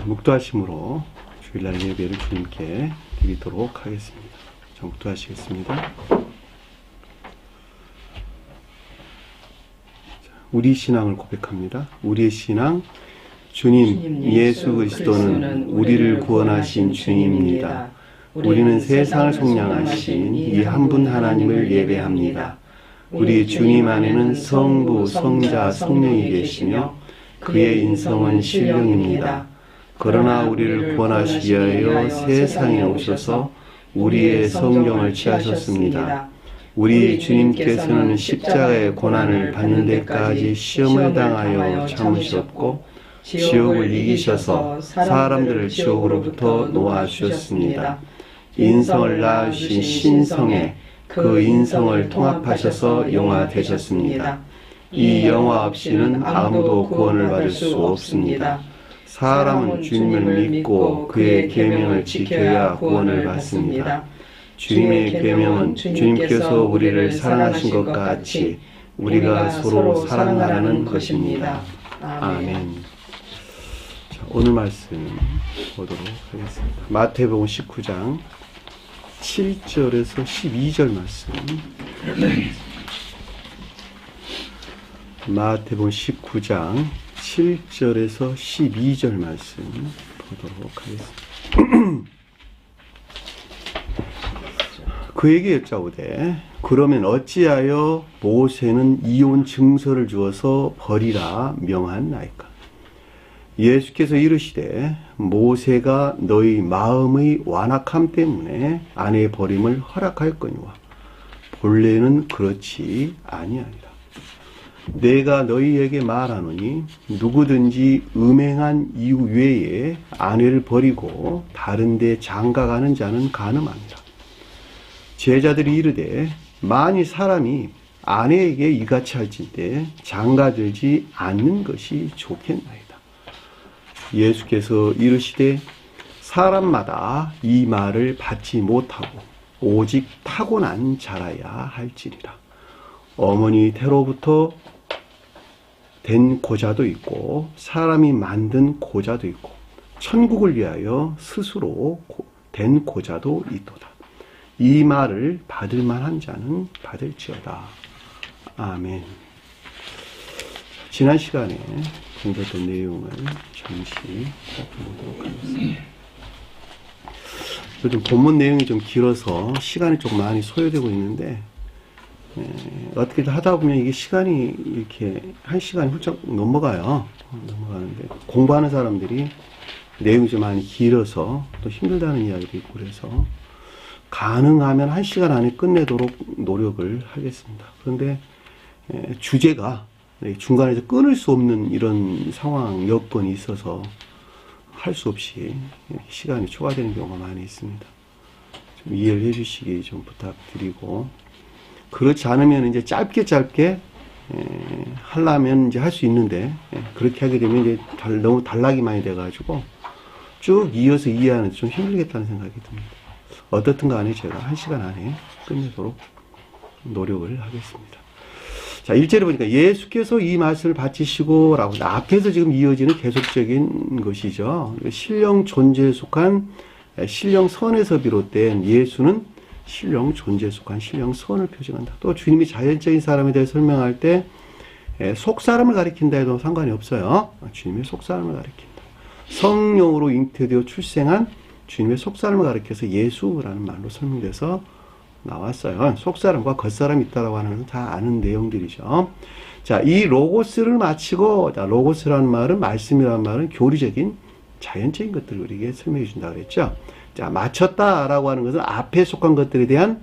묵도하심으로 주일날 예배를 주님께 드리도록 하겠습니다. 자, 묵도하시겠습니다. 우리 신앙을 고백합니다. 우리의 신앙, 주님 예수 그리스도는 우리를 구원하신 주님입니다. 우리는 세상을 속량하신 이 한 분 하나님을 예배합니다. 우리 주님 안에는 성부, 성자, 성령이 계시며 그의 인성은 신령입니다. 그러나 우리를 구원하시기 위하여 세상에 오셔서 우리의 성경을 취하셨습니다. 우리 주님께서는 십자가의 고난을 받는 데까지 시험을 당하여 참으셨고 지옥을 이기셔서 사람들을 지옥으로부터 놓아주셨습니다. 인성을 낳으신 신성에 그 인성을 통합하셔서 영화 되셨습니다. 이 영화 없이는 아무도 구원을 받을 수 없습니다. 사람은 주님을 믿고 그의 계명을 지켜야 구원을 받습니다. 주님의 계명은 주님께서 우리를 사랑하신 것 같이 우리가 서로 사랑하라는 것입니다. 아멘. 자, 오늘 말씀 보도록 하겠습니다. 마태복음 19장 7절에서 12절 말씀. 마태복음 19장 7절에서 12절 말씀 보도록 하겠습니다. 그에게 여짜오되 그러면 어찌하여 모세는 이혼 증서를 주어서 버리라 명하나이까? 예수께서 이르시되 모세가 너희 마음의 완악함 때문에 아내의 버림을 허락하였거니와 본래는 그렇지 아니하니라. 내가 너희에게 말하노니 누구든지 음행한 이유 외에 아내를 버리고 다른 데 장가가는 자는 간음하니라. 제자들이 이르되 만일 사람이 아내에게 이같이 할진대 장가들지 않는 것이 좋겠나이다. 예수께서 이르시되 사람마다 이 말을 받지 못하고 오직 타고난 자라야 할지니라. 어머니 태로부터 된 고자도 있고 사람이 만든 고자도 있고 천국을 위하여 스스로 된 고자도 있도다. 이 말을 받을 만한 자는 받을지어다. 아멘. 지난 시간에 공부했던 내용을 잠시 살펴보도록 하겠습니다. 요즘 본문 내용이 좀 길어서 시간이 좀 많이 소요되고 있는데 어떻게든 하다 보면 이게 시간이 이렇게 1시간이 훌쩍 넘어가는데 공부하는 사람들이 내용이 좀 많이 길어서 또 힘들다는 이야기도 있고 그래서 가능하면 1시간 안에 끝내도록 노력을 하겠습니다. 그런데 주제가 중간에서 끊을 수 없는 이런 상황, 여건이 있어서 할 수 없이 시간이 초과되는 경우가 많이 있습니다. 좀 이해를 해 주시기 좀 부탁드리고, 그렇지 않으면 이제 짧게 하려면 이제 할 수 있는데, 그렇게 하게 되면 이제 너무 단락이 많이 돼가지고 쭉 이어서 이해하는 데 좀 힘들겠다는 생각이 듭니다. 어떻든 간에 제가 1시간 안에 끝내도록 노력을 하겠습니다. 자, 1절에 보니까 예수께서 이 말씀을 바치시고 라고 앞에서 지금 이어지는 계속적인 것이죠. 신령 존재에 속한 신령선에서 비롯된 예수는 신령 존재에 속한 신령선을 표징한다. 또 주님이 자연적인 사람에 대해 설명할 때 속사람을 가리킨다 해도 상관이 없어요. 주님의 속사람을 가리킨다. 성령으로 잉태되어 출생한 주님의 속사람을 가리켜서 예수라는 말로 설명돼서 나왔어요. 속사람과 겉사람이 있다라고 하는 것은 다 아는 내용들이죠. 자, 이 로고스를 마치고, 자, 로고스라는 말은, 말씀이라는 말은 교리적인 자연적인 것들을 우리에게 설명해 준다고 그랬죠. 자, 마쳤다라고 하는 것은 앞에 속한 것들에 대한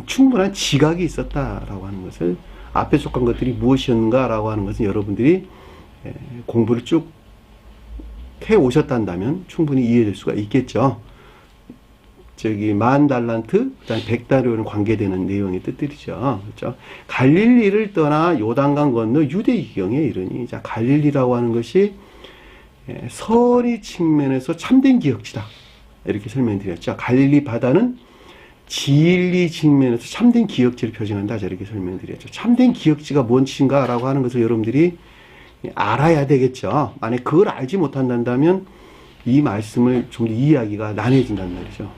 충분한 지각이 있었다라고 하는 것을, 앞에 속한 것들이 무엇이었는가라고 하는 것은 여러분들이 공부를 쭉 해 오셨단다면 충분히 이해될 수가 있겠죠. 저기 10,000달란트, 그다음에 100달러는 관계되는 내용의 뜻들이죠. 그렇죠? 갈릴리를 떠나 요단강 건너 유대기경에 이르니, 자, 갈릴리라고 하는 것이 선의 측면에서 참된 기역지다. 이렇게 설명드렸죠. 갈릴리 바다는 진리 측면에서 참된 기역지를 표징한다. 저렇게 설명드렸죠. 참된 기역지가 뭔지인가라고 하는 것을 여러분들이 알아야 되겠죠. 만약 그걸 알지 못한다면 이 말씀을 좀 더 이해하기가 난해진단 말이죠.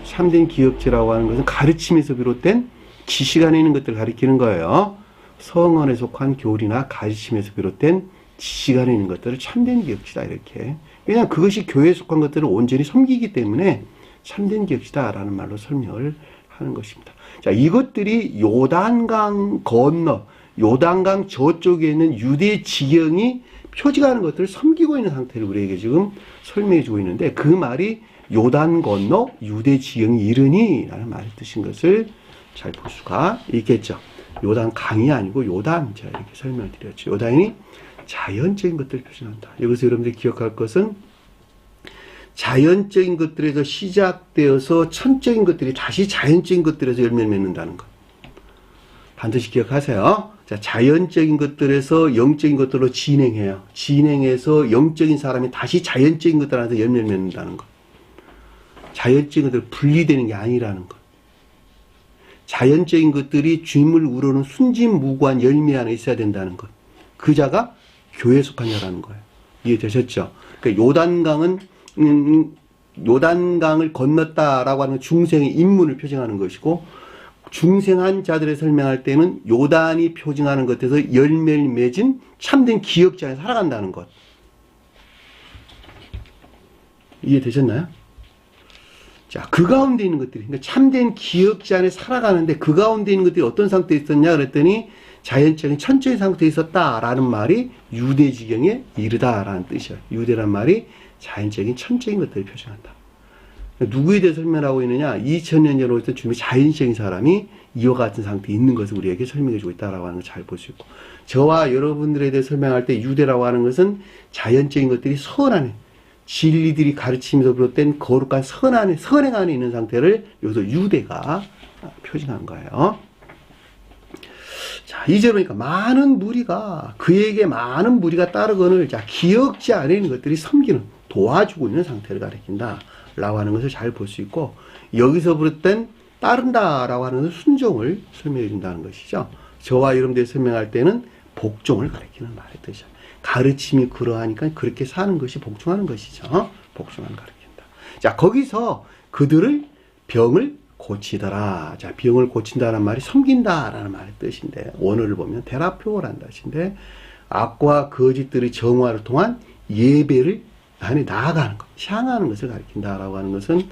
참된 기억제라고 하는 것은 가르침에서 비롯된 지식 안에 있는 것들을 가리키는 거예요. 성언에 속한 교리나 가르침에서 비롯된 지식 안에 있는 것들을 참된 기억지다 이렇게. 왜냐하면 그것이 교회에 속한 것들을 온전히 섬기기 때문에 참된 기억지다라는 말로 설명을 하는 것입니다. 자, 이것들이 요단강 건너 요단강 저쪽에 있는 유대 지경이 표지하는 것들을 섬기고 있는 상태를 우리에게 지금 설명해 주고 있는데, 그 말이 요단 건너 유대 지경이 이르니 라는 말의 뜻인 것을 잘 볼 수가 있겠죠. 요단 강이 아니고 요단, 제가 이렇게 설명을 드렸죠. 요단이 자연적인 것들을 표현한다. 여기서 여러분들이 기억할 것은 자연적인 것들에서 시작되어서 천적인 것들이 다시 자연적인 것들에서 열매를 맺는다는 것. 반드시 기억하세요. 자, 자연적인 것들에서 영적인 것들로 진행해요. 진행해서 영적인 사람이 다시 자연적인 것들 안에서 열매를 맺는다는 것. 자연적인 것들 분리되는 게 아니라는 것. 자연적인 것들이 주님을 우러는 순진무구한 열매 안에 있어야 된다는 것. 그 자가 교회에 속한 자라는 거예요. 이해되셨죠? 그러니까 요단강을 건넜다라고 하는 중생의 인문을 표징하는 것이고, 중생한 자들을 설명할 때는 요단이 표징하는 것에서 열매를 맺은 참된 기억자 안에 살아간다는 것. 이해되셨나요? 자, 그 가운데 있는 것들이, 그러니까 참된 기억자 안에 살아가는데 그 가운데 있는 것들이 어떤 상태에 있었냐 그랬더니 자연적인 천적인 상태에 있었다라는 말이 유대지경에 이르다라는 뜻이에요. 유대란 말이 자연적인 천적인 것들을 표현한다. 누구에 대해 설명하고 있느냐? 2000년 전에 있던 주님의 자연적인 사람이 이와 같은 상태에 있는 것을 우리에게 설명해주고 있다라고 하는 걸 잘 볼 수 있고, 저와 여러분들에 대해 설명할 때 유대라고 하는 것은 자연적인 것들이 선안에, 진리들이 가르치면서 비롯된 거룩한 선행 안에 있는 상태를 여기서 유대가 표징한 거예요. 자, 이제 보니까 많은 무리가, 그에게 많은 무리가 따르거늘, 자, 기억지 안에 있는 것들이 섬기는, 도와주고 있는 상태를 가리킨다 라고 하는 것을 잘 볼 수 있고, 여기서 부르던 따른다 라고 하는 것은 순종을 설명해 준다는 것이죠. 저와 여러분들이 설명할 때는 복종을 가리키는 말의 뜻이죠. 가르침이 그러하니까 그렇게 사는 것이 복종하는 것이죠. 복종을 가리킨다. 자, 거기서 그들을 병을 고치더라. 자, 병을 고친다는 말이 섬긴다라는 말의 뜻인데, 원어를 보면 테라표라는 뜻인데, 악과 거짓들의 정화를 통한 예배를 안에 나아가는 것, 향하는 것을 가리킨다라고 하는 것은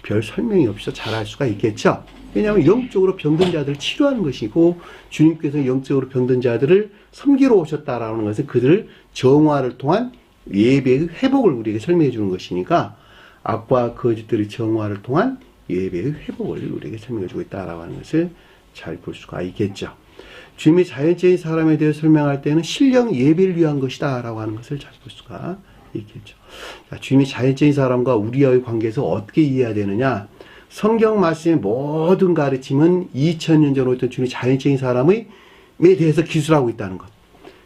별 설명이 없이도 잘 알 수가 있겠죠. 왜냐하면 영적으로 병든 자들을 치료하는 것이고, 주님께서 영적으로 병든 자들을 섬기러 오셨다라는 것은 그들을 정화를 통한 예배의 회복을 우리에게 설명해 주는 것이니까, 악과 거짓들의 정화를 통한 예배의 회복을 우리에게 설명해 주고 있다라고 하는 것을 잘 볼 수가 있겠죠. 주님이 자연적인 사람에 대해 설명할 때는 신령 예배를 위한 것이다 라고 하는 것을 잘 볼 수가 있겠죠. 자, 주님이 자연적인 사람과 우리와의 관계에서 어떻게 이해해야 되느냐? 성경 말씀의 모든 가르침은 2000년 전에 있던 주님이 자연적인 사람에 대해서 기술하고 있다는 것.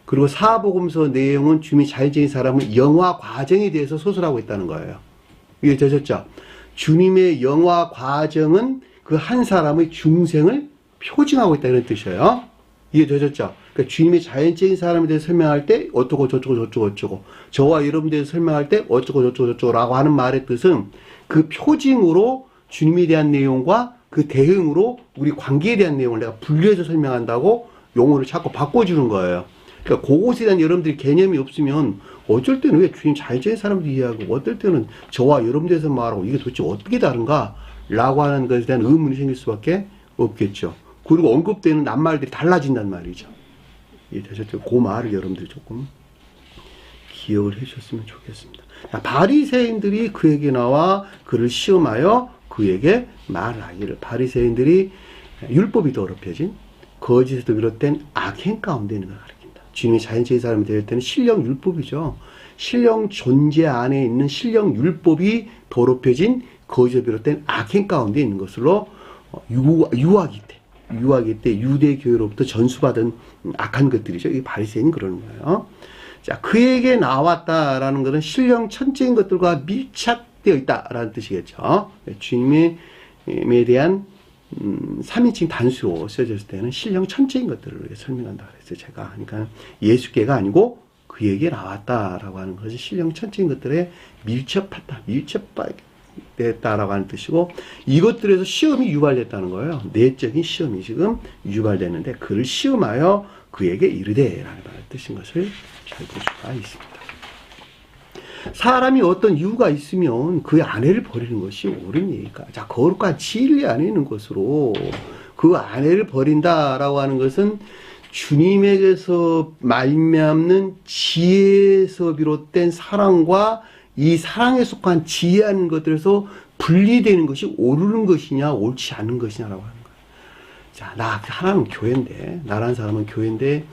그리고 사복음서 내용은 주님이 자연적인 사람의 영화 과정에 대해서 소설하고 있다는 거예요. 이해되셨죠? 주님의 영화 과정은 그 한 사람의 중생을 표징하고 있다는 뜻이에요. 이해되셨죠? 그러니까 주님의 자연적인 사람에 대해서 설명할 때 어쩌고 저쩌고 저와 여러분에 대해서 설명할 때 어쩌고 저쩌고라고 하는 말의 뜻은 그 표징으로 주님에 대한 내용과 그 대응으로 우리 관계에 대한 내용을 내가 분류해서 설명한다고 용어를 자꾸 바꿔주는 거예요. 그러니까 그것에 대한 여러분들이 개념이 없으면 어쩔 때는 왜 주님 자연적인 사람도 이해하고 어떨 때는 저와 여러분에 대해서 말하고 이게 도대체 어떻게 다른가 라고 하는 것에 대한 의문이 생길 수밖에 없겠죠. 그리고 언급되는 낱말들이 달라진단 말이죠. 이해되셨죠? 그 말을 여러분들이 조금 기억을 해주셨으면 좋겠습니다. 바리새인들이 그에게 나와 그를 시험하여 그에게 말하기를, 바리새인들이 율법이 더럽혀진 거짓에도 비롯된 악행 가운데 있는 걸 가리킨다. 주님의 자연적인 사람이 될 때는 신령 율법이죠. 신령 존재 안에 있는 신령 율법이 더럽혀진 거짓에 비롯된 악행 가운데 있는 것으로 유아기 때 유대교회로부터 전수받은 악한 것들이죠. 이 바리새인은 그러는 거예요. 자, 그에게 나왔다라는 것은 신령 천적인 것들과 밀착되어 있다라는 뜻이겠죠. 주님에 대한 3인칭 단수로 쓰여졌을 때는 신령 천적인 것들을 설명한다 그랬어요. 제가. 그러니까 예수께가 아니고 그에게 나왔다라고 하는 것이 신령 천적인 것들에 밀접됐다라고 하는 뜻이고, 이것들에서 시험이 유발됐다는 거예요. 내적인 시험이 지금 유발됐는데 그를 시험하여 그에게 이르되라는 뜻인 것을 잘 볼 수가 있습니다. 사람이 어떤 이유가 있으면 그 아내를 버리는 것이 옳은 얘기가. 자, 거룩한 진리 안에 있는 것으로 그 아내를 버린다라고 하는 것은 주님에게서 말미암는 지혜에서 비롯된 사랑과 이 사랑에 속한 지혜하는 것들에서 분리되는 것이 옳은 것이냐 옳지 않은 것이냐라고 하는 거예요. 자, 하나는 교회인데, 나라는 사람은 교회인데,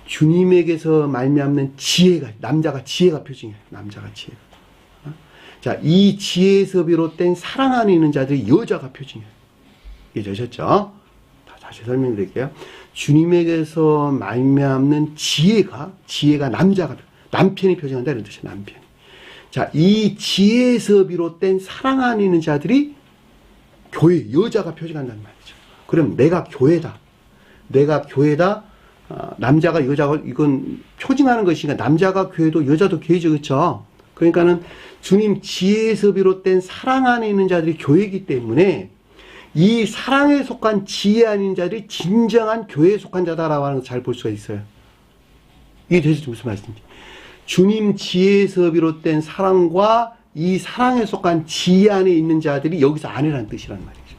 주님에게서 말미암는 지혜가, 남자가 지혜가 표징이에요. 남자가 지혜가. 자, 이 지혜에서 비롯된 사랑 안에 있는 자들이 여자가 표징이에요. 이해되셨죠? 다시 설명드릴게요. 주님에게서 말미암는 지혜가 남편이 표징한다 이런 뜻이에요. 남편이. 자, 이 지혜에서 비롯된 사랑 안에 있는 자들이 교회, 여자가 표징한다는 말이죠. 그럼 내가 교회다. 남자가 여자가 이건 표징하는 것이니까 남자가 교회도 여자도 교회죠. 그렇죠? 그러니까는 주님 지혜에서 비롯된 사랑 안에 있는 자들이 교회이기 때문에 이 사랑에 속한 지혜 아닌 자들이 진정한 교회에 속한 자다라고 하는 것을 잘 볼 수가 있어요. 이게 되시죠? 무슨 말씀인지. 주님 지혜에서 비롯된 사랑과 이 사랑에 속한 지혜 안에 있는 자들이 여기서 아내라는 뜻이란 말이죠.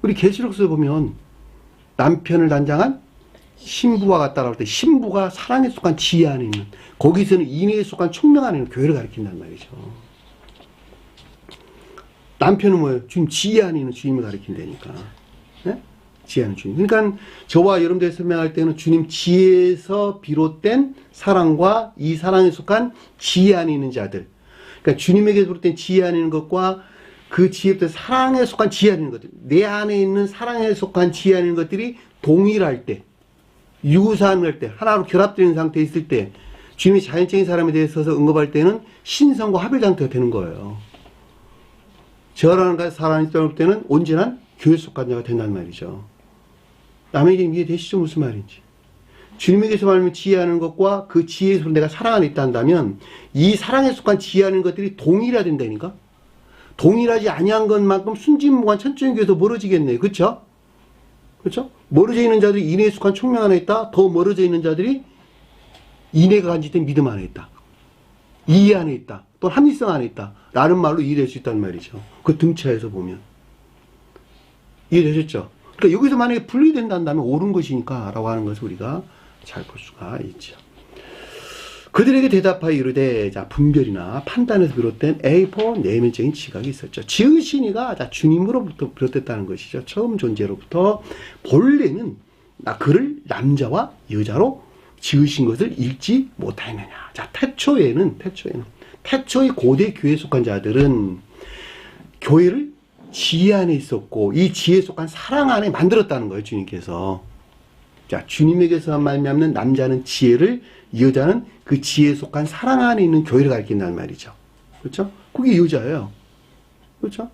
우리 계시록서 보면 남편을 단장한 신부와 같다라고 할 때 신부가 사랑에 속한 지혜 안에 있는, 거기서는 인애에 속한 총명 안에 있는 교회를 가리킨단 말이죠. 남편은 뭐예요? 주님 지혜 안에 있는 주님을 가리킨다니까. 네? 지혜하는 주님. 그러니까 저와 여러분들이 설명할 때는 주님 지혜에서 비롯된 사랑과 이 사랑에 속한 지혜 안에 있는 자들. 그러니까 주님에게 비롯된 지혜 안에 있는 것과 그 지혜부터 사랑에 속한 지혜 안에 있는 것들. 내 안에 있는 사랑에 속한 지혜 안에 있는 것들이 동일할 때, 유사할 때, 하나로 결합되는 상태에 있을 때, 주님이 자연적인 사람에 대해서 언급할 때는 신성과 합일 상태가 되는 거예요. 저라는 사람이 떠날 때는 온전한 교회 속한 자가 된다는 말이죠. 남의 얘기 이해되시죠? 무슨 말인지. 주님에게서 말하면 지혜하는 것과 그 지혜에서 내가 사랑 안에 있다 한다면 이 사랑에 속한 지혜하는 것들이 동일해야 된다니까? 동일하지 아니한 것만큼 순진무관 천적인 교회에서 멀어지겠네요. 그렇죠? 그렇죠? 멀어져 있는 자들이 인애에 속한 총명 안에 있다. 더 멀어져 있는 자들이 인애가 간직된 믿음 안에 있다. 이해 안에 있다. 또 합리성 안에 있다. 라는 말로 이해될 수 있다는 말이죠. 그 등차에서 보면. 이해되셨죠? 그러니까 여기서 만약에 분리된다면 옳은 것이니까 라고 하는 것을 우리가 잘 볼 수가 있죠. 그들에게 대답하여 이르되, 자, 분별이나 판단에서 비롯된 A4 내면적인 지각이 있었죠. 지으시니가 주님으로부터 비롯됐다는 것이죠. 처음 존재로부터 본래는 그를 남자와 여자로 지으신 것을 읽지 못하였느냐. 자, 태초의 고대 교회에 속한 자들은 교회를 지혜 안에 있었고 이 지혜에 속한 사랑 안에 만들었다는 거예요. 주님께서. 자, 주님에게서 말미암는 남자는 지혜를, 여자는 그 지혜에 속한 사랑 안에 있는 교회를 가리킨다는 말이죠. 그렇죠? 그게 여자예요. 그렇죠?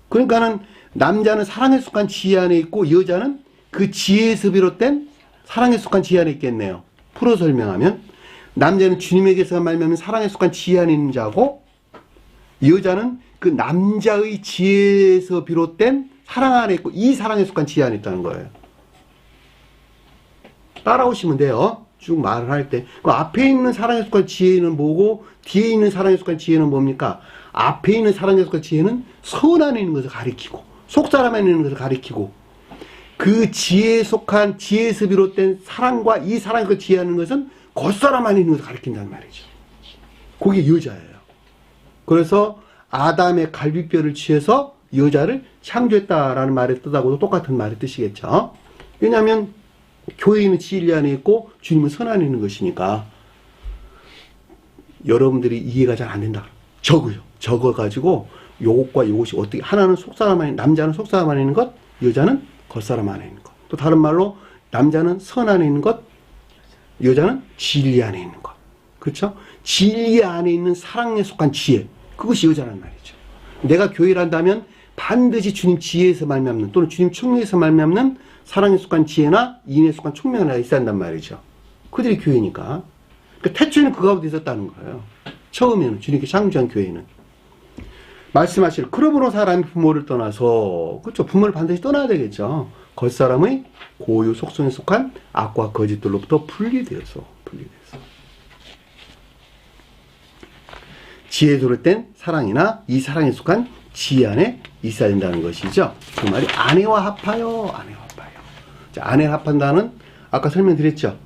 그러니까는 남자는 사랑에 속한 지혜 안에 있고 여자는 그 지혜에서 비롯된 사랑에 속한 지혜 안에 있겠네요. 풀어 설명하면 남자는 주님에게서 말미암는 사랑에 속한 지혜 안에 있는 자고 여자는 그 남자의 지혜에서 비롯된 사랑 안에 있고 이 사랑에 속한 지혜 안에 있다는 거예요. 따라오시면 돼요. 쭉 말을 할 때. 그 앞에 있는 사랑에 속한 지혜는 뭐고 뒤에 있는 사랑에 속한 지혜는 뭡니까? 앞에 있는 사랑에 속한 지혜는 선 안에 있는 것을 가리키고 속사람 안에 있는 것을 가리키고 그 지혜에 속한 지혜에서 비롯된 사랑과 이 사랑에 속한 지혜하는 것은 겉사람 안에 있는 것을 가리킨다는 말이죠. 그게 여자예요. 그래서 아담의 갈비뼈를 취해서 여자를 창조했다라는 말의 뜻하고도 똑같은 말의 뜻이겠죠. 왜냐하면 교회는 진리 안에 있고 주님은 선 안에 있는 것이니까 여러분들이 이해가 잘 안 된다. 적어가지고 요것과 요것이 어떻게 하나는 속사람 안에 남자는 속사람 안에 있는 것, 여자는 겉사람 안에 있는 것. 또 다른 말로 남자는 선 안에 있는 것, 여자는 진리 안에 있는 것. 그렇죠? 진리 안에 있는 사랑에 속한 지혜. 그것이 여자란 말이죠. 내가 교회를 한다면 반드시 주님 지혜에서 말미암는 또는 주님 총명에서 말미암는 사랑에 속한 지혜나 인에 속한 총명이 있어야 한단 말이죠. 그들이 교회니까. 그러니까 태초에는 그 가운데 있었다는 거예요. 처음에는 주님께 창조한 교회는. 말씀하실 그러므로 사람이 부모를 떠나서 그렇죠. 부모를 반드시 떠나야 되겠죠. 겉사람의 고유 속성에 속한 악과 거짓들로부터 분리되어서 지혜스러울 땐 사랑이나 이 사랑에 속한 지혜 안에 있어야 된다는 것이죠. 그 말이 아내와 합하여. 자, 아내와 합한다는 아까 설명드렸죠.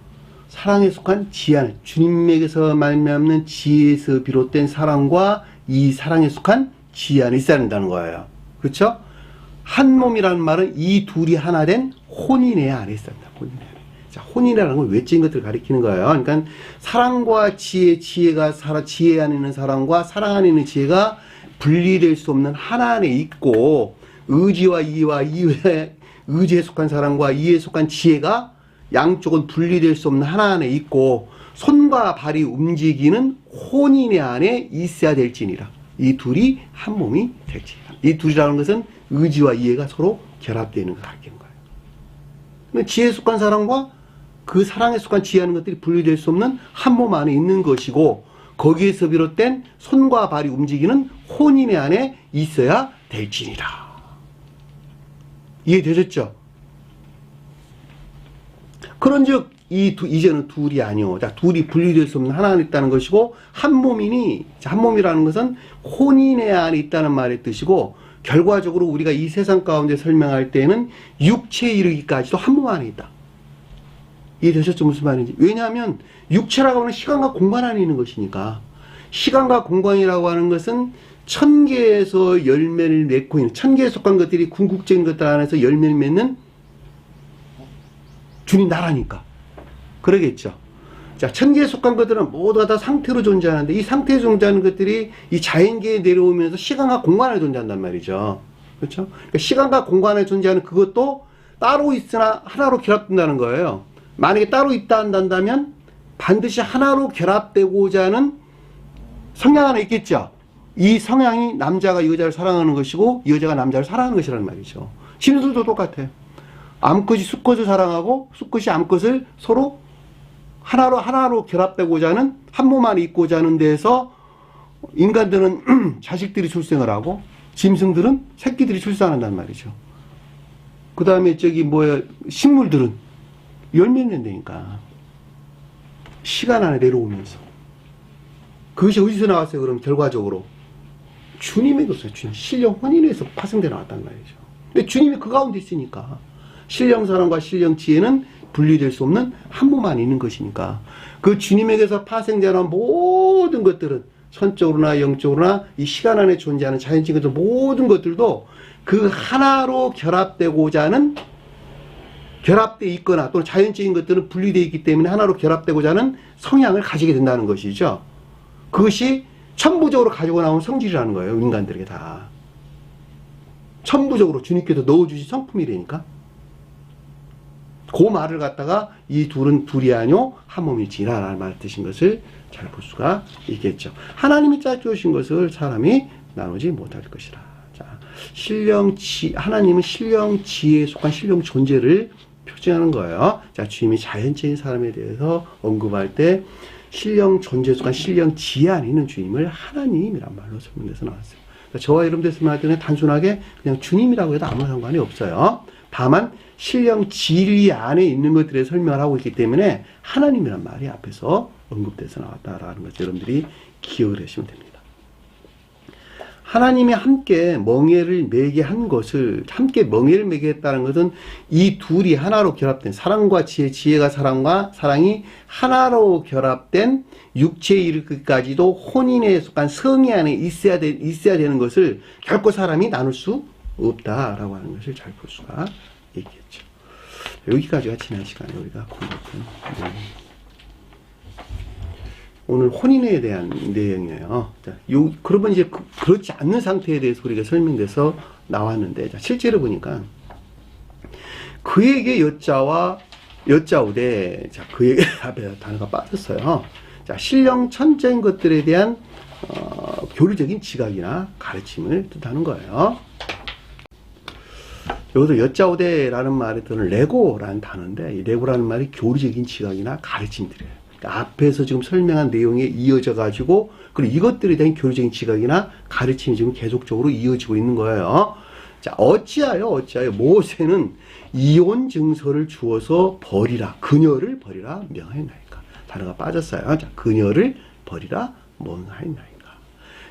사랑에 속한 지혜 안에 주님에게서 말미암는 지혜에서 비롯된 사랑과 이 사랑에 속한 지혜 안에 있어야 된다는 거예요. 그렇죠? 한 몸이라는 말은 이 둘이 하나 된 혼인의 안에 있어야 된다. 혼인의 안에. 자, 혼인이라는 건 외적인 것들을 가리키는 거예요. 그러니까 사랑과 지혜가 지혜 안에 있는 사랑과 사랑 안에 있는 지혜가 분리될 수 없는 하나 안에 있고, 의지와 이와 의지에 속한 사랑과 이에 속한 지혜가 양쪽은 분리될 수 없는 하나 안에 있고, 손과 발이 움직이는 혼인의 안에 있어야 될지니라. 이 둘이 한 몸이 될지니라. 이 둘이라는 것은 의지와 이해가 서로 결합되는 걸 가리키는 거예요. 지혜에 속한 사랑과 그 사랑에 속한 지혜하는 것들이 분리될 수 없는 한 몸 안에 있는 것이고, 거기에서 비롯된 손과 발이 움직이는 혼인의 안에 있어야 될지니라. 이해되셨죠? 그런즉 이제는 둘이 아니요. 자, 둘이 분리될 수 없는 하나 안에 있다는 것이고, 한 몸이니, 한 몸이라는 것은 혼인의 안에 있다는 말의 뜻이고, 결과적으로 우리가 이 세상 가운데 설명할 때에는 육체에 이르기까지도 한 몸 안에 있다. 이해되셨죠? 무슨 말인지. 왜냐하면 육체라고 하는 시간과 공간 안에 있는 것이니까. 시간과 공간이라고 하는 것은 천계에서 열매를 맺고 있는, 천계에 속한 것들이 궁극적인 것들 안에서 열매를 맺는 주님 나라니까. 그러겠죠. 자, 천계에 속한 것들은 모두가 다 상태로 존재하는데, 이 상태에 존재하는 것들이 이 자연계에 내려오면서 시간과 공간에 존재한단 말이죠. 그렇죠? 그러니까 시간과 공간에 존재하는 그것도 따로 있으나 하나로 결합된다는 거예요. 만약에 따로 있다 한다면 반드시 하나로 결합되고자 하는 성향 하나 있겠죠. 이 성향이 남자가 여자를 사랑하는 것이고 여자가 남자를 사랑하는 것이라는 말이죠. 신들도 똑같아요. 암컷이 수컷을 사랑하고 수컷이 암컷을 서로 하나로 결합되고자 하는 한 몸 안에 있고자 하는 데에서 인간들은 자식들이 출생을 하고 짐승들은 새끼들이 출산한단 말이죠. 그 다음에 식물들은 열매를 낸다니까. 시간 안에 내려오면서. 그것이 어디서 나왔어요? 그럼 결과적으로 주님에게서, 주님 신령 혼인에서 파생돼 나왔단 말이죠. 근데 주님이 그 가운데 있으니까 신령 사랑과 신령 지혜는 분리될 수 없는 한 몸 안에 있는 것이니까, 그 주님에게서 파생되는 모든 것들은 선적으로나 영적으로나 이 시간 안에 존재하는 자연적인 것들 모든 것들도 그 하나로 결합되고자 하는, 결합되어 있거나 또는 자연적인 것들은 분리되어 있기 때문에 하나로 결합되고자 하는 성향을 가지게 된다는 것이죠. 그것이 천부적으로 가지고 나온 성질이라는 거예요. 인간들에게 다. 천부적으로 주님께서 넣어주신 성품이라니까. 그 말을 갖다가 이 둘은 둘이 아니요 한 몸이지라 라는 말을 뜻인 것을 잘 볼 수가 있겠죠. 하나님이 짜주신 것을 사람이 나누지 못할 것이라. 자, 하나님은 신령 지혜에 속한 신령 존재를 표징하는 거예요. 자, 주님이 자연적인 사람에 대해서 언급할 때 신령 존재에 속한 신령 지혜 안에 있는 주님을 하나님이란 말로 설명해서 나왔어요. 그러니까 저와 여러분들 설명할 때는 단순하게 그냥 주님이라고 해도 아무 상관이 없어요. 다만 신령 진리 안에 있는 것들에 설명을 하고 있기 때문에 하나님이란 말이 앞에서 언급돼서 나왔다라는 것을 여러분들이 기억을 하시면 됩니다. 하나님이 함께 멍에를 매게 한 것을, 함께 멍에를 매게 했다는 것은 이 둘이 하나로 결합된, 사랑과 지혜가 사랑과 사랑이 하나로 결합된 육체에 이르기까지도 혼인에 속한 성의 안에 있어야 되는 것을 결코 사람이 나눌 수 없다라고 하는 것을 잘 볼 수가 있겠죠. 여기까지가 지난 시간에 우리가 공부했던 내용입니다. 오늘 혼인에 대한 내용이에요. 자, 그러면 이제 그렇지 않는 상태에 대해서 우리가 설명돼서 나왔는데, 자, 실제로 보니까 그에게 여짜오되, 자, 그에게 앞에 단어가 빠졌어요. 자, 신령 천적인 것들에 대한 교리적인 지각이나 가르침을 뜻하는 거예요. 여기서 여자오대라는 말에 드는 레고라는 단어인데, 이 레고라는 말이 교리적인 지각이나 가르침들이에요. 그러니까 앞에서 지금 설명한 내용에 이어져 가지고, 그리고 이것들에 대한 교리적인 지각이나 가르침이 지금 계속적으로 이어지고 있는 거예요. 자, 어찌하여 모세는 이혼 증서를 주어서 버리라, 그녀를 버리라 명하였나이까. 단어가 빠졌어요. 자, 그녀를 버리라 명하였나이까.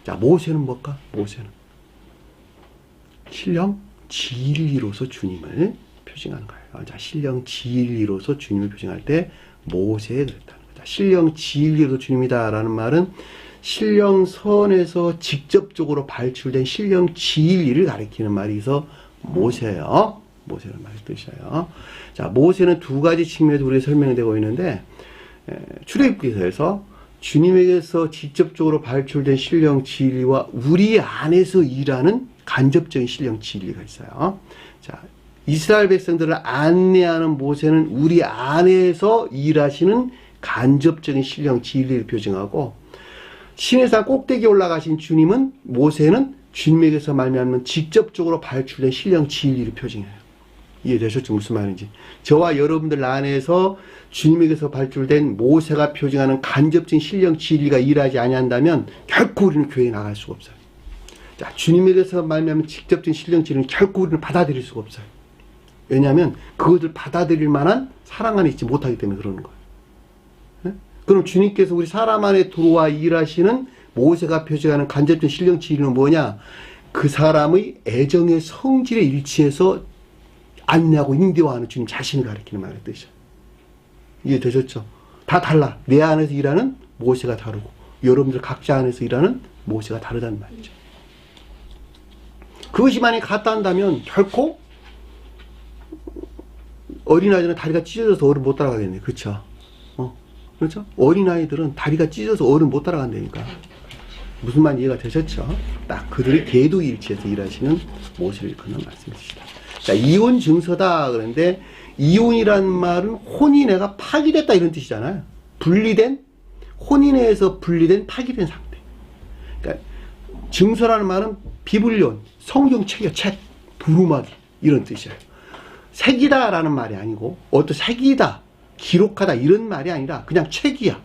자, 모세는 뭘까? 모세는 신령 진리로서 주님을 표징하는 거예요. 자, 신령 진리로서 주님을 표징할 때 모세에 그랬다는 거죠. 신령 진리로서 주님이다라는 말은 신령선에서 직접적으로 발출된 신령 진리를 가리키는 말이 있어 모세예요. 모세라는 말이 뜻이에요. 자, 모세는 두 가지 측면에서 우리가 설명되고 있는데, 출애굽기서에서 주님에게서 직접적으로 발출된 신령 진리와 우리 안에서 일하는 간접적인 신령 진리가 있어요. 자, 이스라엘 백성들을 안내하는 모세는 우리 안에서 일하시는 간접적인 신령 진리를 표징하고, 시내산 꼭대기에 올라가신 주님은, 모세는 주님에게서 말미암는 직접적으로 발출된 신령 진리를 표징해요. 이해되셨죠? 무슨 말인지. 저와 여러분들 안에서 주님에게서 발출된 모세가 표징하는 간접적인 신령 진리가 일하지 아니한다면 결코 우리는 교회에 나갈 수가 없어요. 자, 주님에게서 말미암은 직접적인 신령 진리는 결코 우리는 받아들일 수가 없어요. 왜냐하면 그것을 받아들일 만한 사랑 안에 있지 못하기 때문에 그러는 거예요. 네? 그럼 주님께서 우리 사람 안에 들어와 일하시는 모세가 표징하는 간접적인 신령 진리는 뭐냐? 그 사람의 애정의 성질에 일치해서 안내하고 인도하는 주님 자신을 가리키는 말의 뜻이에요. 이해되셨죠? 다 달라. 내 안에서 일하는 모세가 다르고 여러분들 각자 안에서 일하는 모세가 다르다는 말이죠. 그것이 만약에 같다 한다면 결코 어린아이들은 다리가 찢어져서 어른 못 따라가겠네. 그렇죠? 그렇죠? 어린아이들은 다리가 찢어져서 어른 못 따라간다니까. 무슨 말인지 이해가 되셨죠? 딱 그들의 궤도 일치해서 일하시는 모세를 일컫는 말씀이시다. 자, 이혼 증서다 그런데, 이혼이라는 말은 혼인애가 파기됐다 이런 뜻이잖아요. 분리된, 혼인애에서 분리된 파기된 상태. 그러니까 증서라는 말은 비블리온, 성경책이야, 책, 두루마기 이런 뜻이에요. 색이다라는 말이 아니고, 어떤 색이다, 기록하다 이런 말이 아니라 그냥 책이야.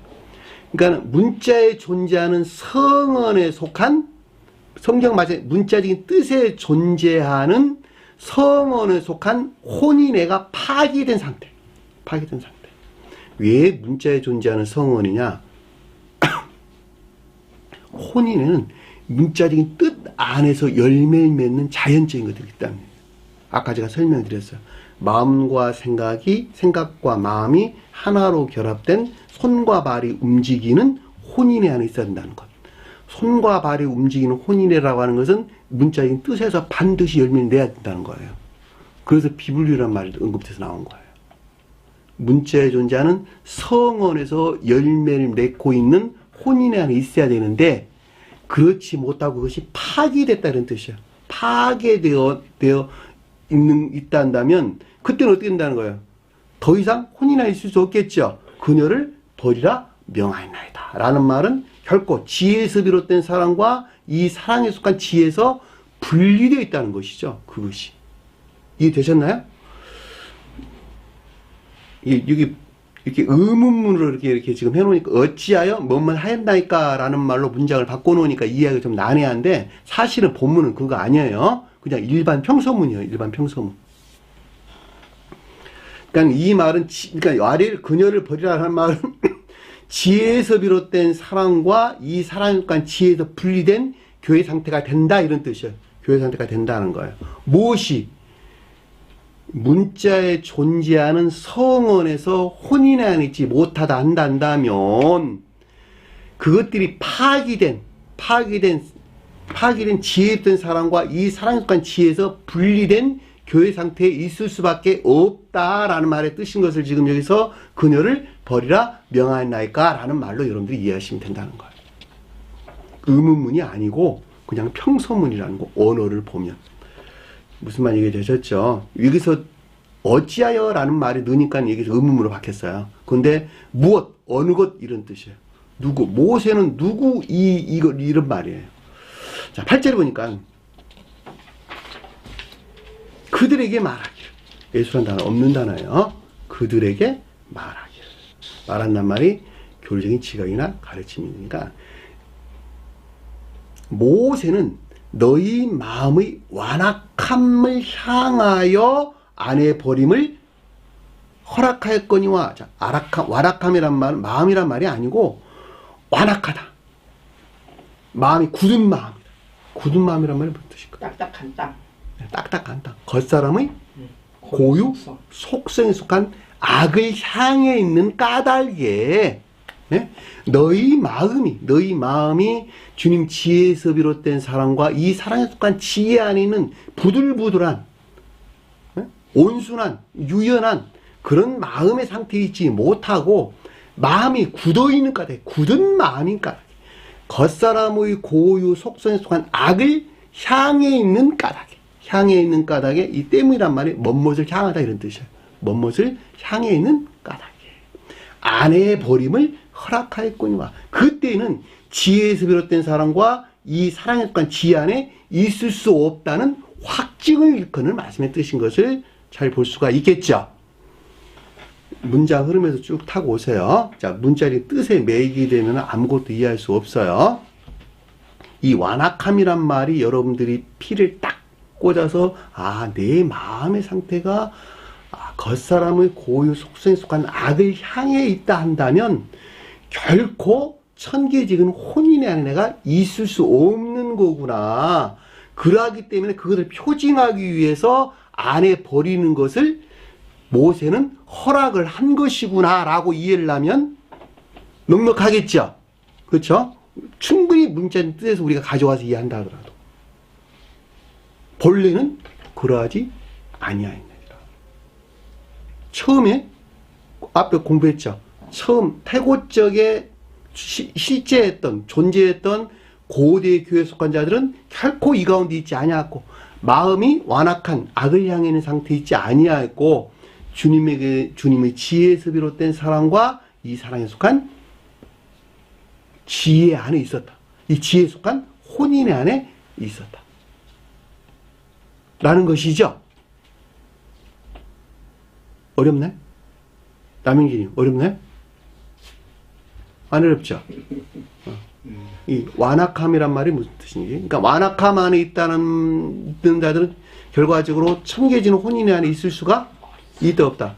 그러니까 문자에 존재하는 성언에 속한, 성경 맞아 문자적인 뜻에 존재하는 성언에 속한 혼인애가 파기된 상태. 파기된 상태. 왜 문자에 존재하는 성언이냐? 혼인에는 문자적인 뜻 안에서 열매를 맺는 자연적인 것들이 있다는 거예요. 아까 제가 설명드렸어요. 생각과 마음이 하나로 결합된 손과 발이 움직이는 혼인애 안에 있어야 된다는 것. 손과 발이 움직이는 혼인애라고 하는 것은 문자적인 뜻에서 반드시 열매를 내야 된다는 거예요. 그래서 비블리오라는 말이 언급돼서 나온 거예요. 문자에 존재하는 성언에서 열매를 맺고 있는 혼인애 안에 있어야 되는데, 그렇지 못하고 그것이 파기됐다는 뜻이에요. 파괴되어 있다 한다면 그때는 어떻게 된다는 거예요? 더 이상 혼인에 있을 수 없겠죠. 그녀를 버리라 명하였나이다 라는 말은 결코 지혜에서 비롯된 사랑과 이 사랑에 속한 지혜에서 분리되어 있다는 것이죠. 그것이. 이해되셨나요? 여기 이렇게 의문문으로 이렇게 지금 해놓으니까, 어찌하여 뭐뭐 하였나이까 라는 말로 문장을 바꿔놓으니까 이해하기가 좀 난해한데, 사실은 본문은 그거 아니에요. 그냥 일반 평서문이에요. 일반 평서문. 그러니까 이 말은, 그러니까 아래를 그녀를 버리라 하는 말은 지혜에서 비롯된 사랑과 이 사랑과 지혜에서 분리된 교회 상태가 된다 이런 뜻이에요. 교회 상태가 된다는 거예요. 무엇이? 문자에 존재하는 성언에서 혼인에 안에 있지 못하다 한다면 그것들이 파기된 지혜있던 사랑과 이 사랑과 지혜에서 분리된 교회 상태에 있을 수밖에 없다라는 말의 뜻인 것을 지금 여기서 그녀를 버리라 명하였나이까 라는 말로 여러분들이 이해하시면 된다는 거예요. 의문문이 아니고 그냥 평서문이라는 거, 언어를 보면. 무슨 말 얘기되셨죠? 여기서 어찌하여 라는 말이 넣으니까 여기서 의문문으로 바뀌었어요. 근데 무엇, 어느 것 이런 뜻이에요. 누구, 모세는 누구, 이런 말이에요. 자, 8절에 보니까 그들에게 말하기를. 예수란 단어 없는 단어예요. 그들에게 말하기를. 말한단 말이 교리적인 지각이나 가르침이니까, 모세는 너희 마음의 완악함을 향하여 아내 버림을 허락하였거니와. 자, 완악함이란 말은 마음이란 말이 아니고 완악하다. 마음이 굳은 마음이다. 굳은 마음이란 말이 무슨 뜻일까? 딱딱한 땅. 딱딱한 땅. 겉사람의 고유 속성에 속한 악을 향해 있는 까닭에, 네? 너희 마음이 주님 지혜에서 비롯된 사랑과 이 사랑에 속한 지혜 안에 있는 부들부들한, 네? 온순한, 유연한 그런 마음의 상태에 있지 못하고 마음이 굳어있는 까닭에, 굳은 마음인 까닭에, 겉사람의 고유 속성에 속한 악을 향해 있는 까닭에, 이 때문이란 말이 멋을 향하다 이런 뜻이에요. 멋을 향해 있는 까닭에 아내의 버림을 허락하였거니와. 그때는 지혜에서 비롯된 사랑과 이 사랑에 속한 지혜 안에 있을 수 없다는 확증을 일컫는 말씀의 뜻인 것을 잘 볼 수가 있겠죠. 문장 흐름에서 쭉 타고 오세요. 자, 문자리 뜻에 매이게 되면 아무것도 이해할 수 없어요. 이 완악함이란 말이 여러분들이 피를 딱 꽂아서, 내 마음의 상태가 겉사람의 고유 속성에 속한 악을 향해 있다 한다면 결코 천계직은 혼인의 안에 내가 있을 수 없는 거구나. 그러하기 때문에 그것을 표징하기 위해서 아내 버리는 것을 모세는 허락을 한 것이구나 라고 이해를 하면 넉넉하겠죠. 그렇죠? 충분히 문자의 뜻에서 우리가 가져와서 이해한다 하더라도 본래는 그러하지 아니하였느니라. 처음에 앞에 공부했죠. 처음 태고적에 존재했던 고대 교회에 속한 자들은 결코 이 가운데 있지 아니하였고, 마음이 완악한 악을 향해 있는 상태에 있지 아니하였고, 주님의 지혜에서 비롯된 사랑과 이 사랑에 속한 지혜 안에 있었다. 이 지혜에 속한 혼인의 안에 있었다. 라는 것이죠. 어렵네? 남인기님, 어렵네? 안 어렵죠? 이 완악함이란 말이 무슨 뜻인지. 그러니까 완악함 안에 있는 자들은 결과적으로 청계지는 혼인의 안에 있을 수가 있다 없다?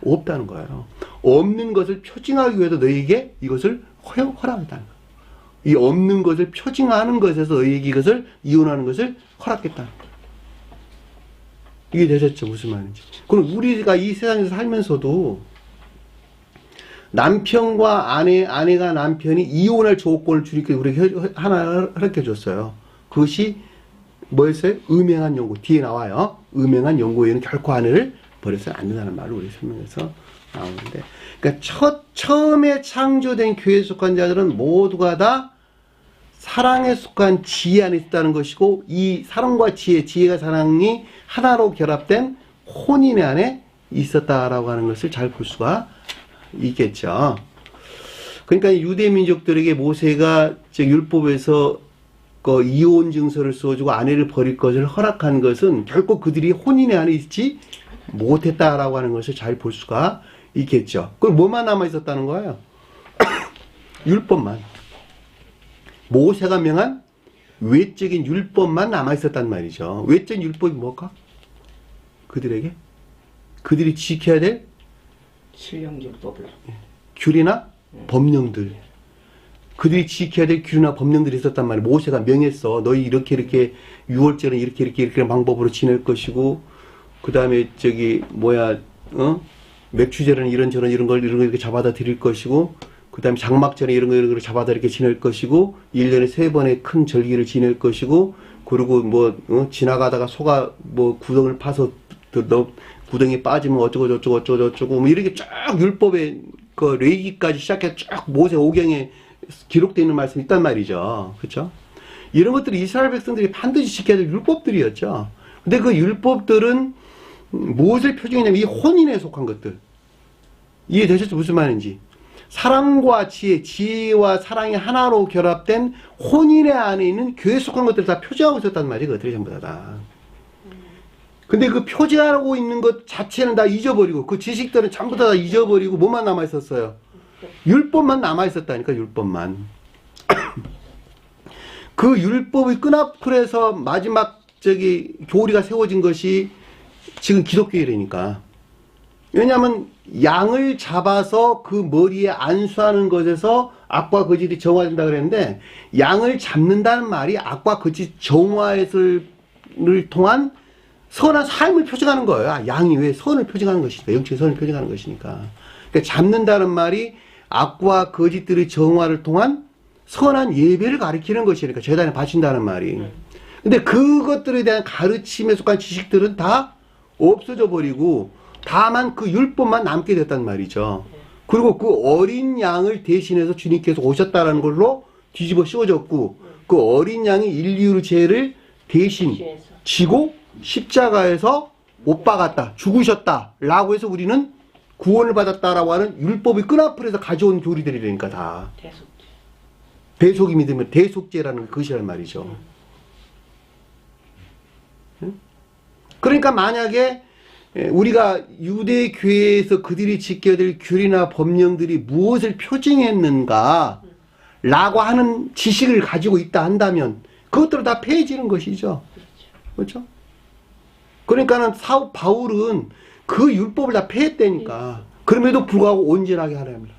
없다는 거예요. 없는 것을 표징하기 위해서 너희에게 이것을 허락했다는 거예요. 이 없는 것을 표징하는 것에서 너희에게 이것을 이혼하는 것을 허락했다는 거예요. 이게 되셨죠? 무슨 말인지. 그럼 우리가 이 세상에서 살면서도 남편과 아내가 남편이 이혼할 조건을 주님께서 우리에게 하나 허락해 줬어요. 그것이 뭐였어요? 음행한 연고. 뒤에 나와요. 음행한 연고에는 결코 아내를 버려서는 안 된다는 말을 우리 설명에서 나오는데, 그러니까 처음에 창조된 교회에 속한 자들은 모두가 다 사랑에 속한 지혜 안에 있다는 것이고, 이 사랑과 지혜가 사랑이 하나로 결합된 혼인의 안에 있었다라고 하는 것을 잘 볼 수가 있겠죠. 그러니까 유대 민족들에게 모세가 율법에서 이혼 증서를 써주고 아내를 버릴 것을 허락한 것은 결코 그들이 혼인의 안에 있지 못했다라고 하는 것을 잘 볼 수가 있겠죠. 그럼 뭐만 남아 있었다는 거예요? 율법만. 모세가 명한 외적인 율법만 남아 있었단 말이죠. 외적인 율법이 뭘까? 그들이 지켜야 될 신령율법을, 규례나 법령들, 그들이 지켜야 될 규례나 법령들이 있었단 말이에요. 모세가 명했어. 너희 이렇게 유월절은 이렇게 방법으로 지낼 것이고, 그 다음에 맥주절은 이런 걸 이렇게 잡아다 드릴 것이고, 그 다음에 장막절에 이런 걸 잡아다 이렇게 지낼 것이고, 1년에 3번의 큰 절기를 지낼 것이고, 그리고 지나가다가 소가 구덩을 파서 구덩이에 빠지면 어쩌고 이렇게 쭉 율법의 레위기까지 시작해서 쭉 모세 오경에 기록되어 있는 말씀이 있단 말이죠. 그렇죠? 이런 것들이 이스라엘 백성들이 반드시 지켜야 될 율법들이었죠. 근데 그 율법들은 무엇을 표징했냐면 이 혼인에 속한 것들. 이해되셨죠? 무슨 말인지. 사랑과 지혜와 사랑이 하나로 결합된 혼인의 안에 있는 교회에 속한 것들을 다 표징하고 있었단 말이에요. 그것들이 전부 다. 근데 그 표지하고 있는 것 자체는 다 잊어버리고 그 지식들은 전부 다 잊어버리고 뭐만 남아있었어요? 율법만 남아있었다니까. 율법만. 그 율법의 끈앞풀에서 마지막 교리가 세워진 것이 지금 기독교이라니까. 왜냐하면 양을 잡아서 그 머리에 안수하는 것에서 악과 거짓이 정화된다 그랬는데, 양을 잡는다는 말이 악과 거짓 정화를 통한 선한 삶을 표징하는 거예요. 양이 왜 선을 표징하는 것이니까. 영적인 선을 표징하는 것이니까. 그러니까 잡는다는 말이 악과 거짓들의 정화를 통한 선한 예배를 가리키는 것이니까. 제단에 바친다는 말이. 근데 그것들에 대한 가르침에 속한 지식들은 다 없어져 버리고 다만 그 율법만 남게 됐단 말이죠. 그리고 그 어린 양을 대신해서 주님께서 오셨다라는 걸로 뒤집어 씌워졌고, 그 어린 양이 인류의 죄를 대신 지고 십자가에서 못 박았다, 죽으셨다 라고 해서 우리는 구원을 받았다라고 하는 율법의 끈앞풀에서 가져온 교리들이라니까. 다 대속이 믿으면 대속죄라는 것이란 말이죠. 그러니까 만약에 우리가 유대교회에서 그들이 지켜야 될 규례나 법령들이 무엇을 표징했는가 라고 하는 지식을 가지고 있다 한다면 그것들은 다 폐해지는 것이죠. 그렇죠? 그러니까는 바울은 그 율법을 다 폐했다니까. 그럼에도 불구하고 온전하게 하라 합니다.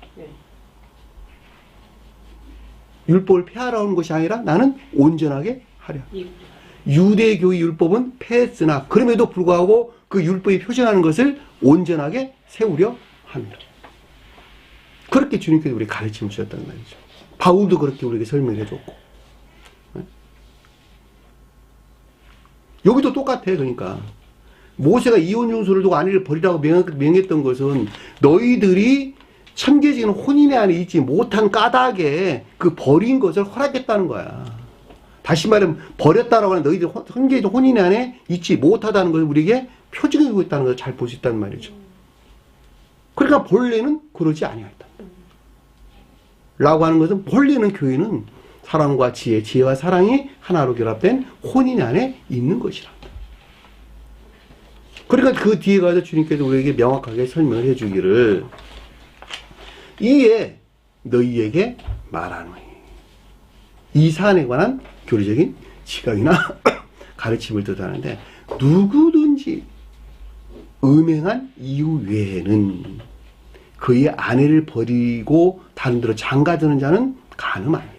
율법을 폐하라는 것이 아니라 나는 온전하게 하랴. 유대교의 율법은 폐했으나 그럼에도 불구하고 그 율법이 표징하는 것을 온전하게 세우려 합니다. 그렇게 주님께서 우리에게 가르침을 주셨단 말이죠. 바울도 그렇게 우리에게 설명을 해줬고. 여기도 똑같아. 그러니까 모세가 이혼중수를 두고 아내를 버리라고 명했던 것은 너희들이 천계적인 혼인의 안에 있지 못한 까닭에 그 버린 것을 허락했다는 거야. 다시 말하면 버렸다라고 하는 너희들 천계적 혼인의 안에 있지 못하다는 것을 우리에게 표징해주고 있다는 것을 잘 볼 수 있다는 말이죠. 그러니까 본래는 그러지 아니하였다. 라고 하는 것은 본래는 교회는 사랑과 지혜와 사랑이 하나로 결합된 혼인 안에 있는 것이란다. 그러니까 그 뒤에 가서 주님께서 우리에게 명확하게 설명을 해주기를 이에 너희에게 말하노니. 이 사안에 관한 교리적인 지각이나 가르침을 뜻하는데, 누구든지 음행한 이유 외에는 그의 아내를 버리고 다른 데로 장가드는 자는 간음하니라.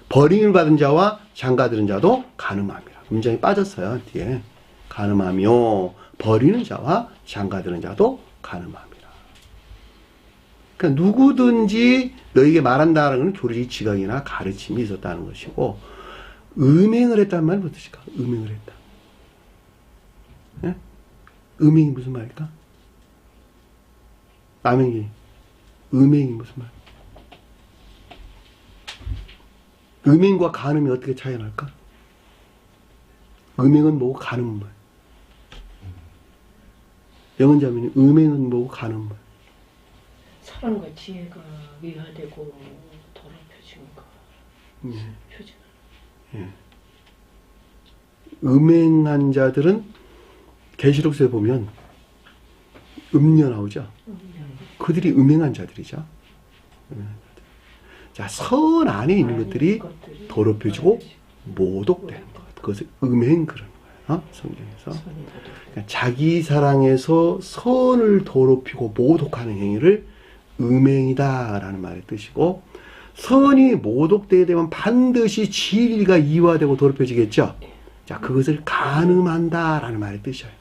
버림을 받은 자와 장가드는 자도 간음함이라. 문장이 빠졌어요. 뒤에. 간음하며 버리는 자와 장가드는 자도 간음함이라. 그러니까 누구든지 너에게 말한다는 것은 교리적 지각이나 가르침이 있었다는 것이고, 음행을 했다는 말은 무슨 뜻일까? 음행을 했다. 예? 음행이 무슨 말일까? 남행이. 음행이 무슨 말? 음행과 간음이 어떻게 차이 날까? 음행은 뭐고 간음은 뭐야? 영은자매님, 음행은 뭐고 간음은 뭐야? 사랑과 지혜가 위화되고 더럽혀진 거. 표준. 예. 음행한 자들은 계시록서에 보면 음녀 나오죠. 그들이 음행한 자들이죠. 자, 선 안에 있는 것들이 더럽혀지고 모독되는 것. 그것을 음행 그러는 거예요. 성경에서. 그러니까 자기 사랑에서 선을 더럽히고 모독하는 행위를 음행이다라는 말의 뜻이고, 선이 모독되게 되면 반드시 진리가 이화되고 더럽혀지겠죠. 자, 그것을 간음한다라는 말의 뜻이에요.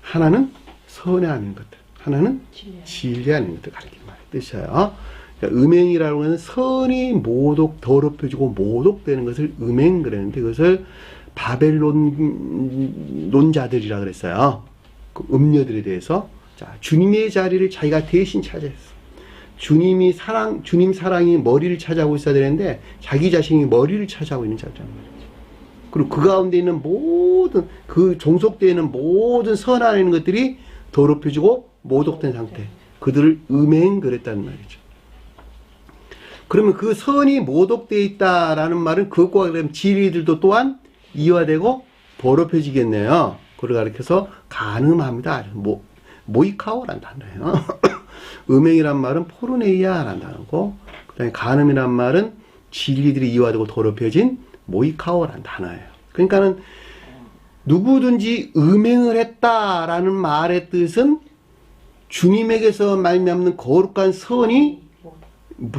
하나는 선에 아닌 것들, 하나는 진리 아닌 것들 가리키는 말의 뜻이에요. 그러니까 음행이라는 것은 선이 더럽혀지고 모독되는 것을 음행 그랬는데, 그것을 바벨론 논자들이라 그랬어요. 그 음녀들에 대해서. 자, 주님의 자리를 자기가 대신 차지했어. 주님 사랑이 머리를 차지하고 있어야 되는데 자기 자신이 머리를 차지하고 있는 자란 말이죠. 그리고 그 가운데 있는 모든 그 종속되어 있는 모든 선 안에 있는 것들이 더럽혀지고 모독된 상태. 그들을 음행 그랬다는 말이죠. 그러면 그 선이 모독되어 있다라는 말은 그것과 같은 진리들도 또한 이화되고 더럽혀지겠네요. 그걸 가리켜서 가늠합니다. 모이카오란 단어예요. 음행이란 말은 포르네이아란 단어고, 그 다음에 가늠이란 말은 진리들이 이화되고 더럽혀진 모이카오란 단어예요. 그러니까는 누구든지 음행을 했다라는 말의 뜻은 주님에게서 말미암는 거룩한 선이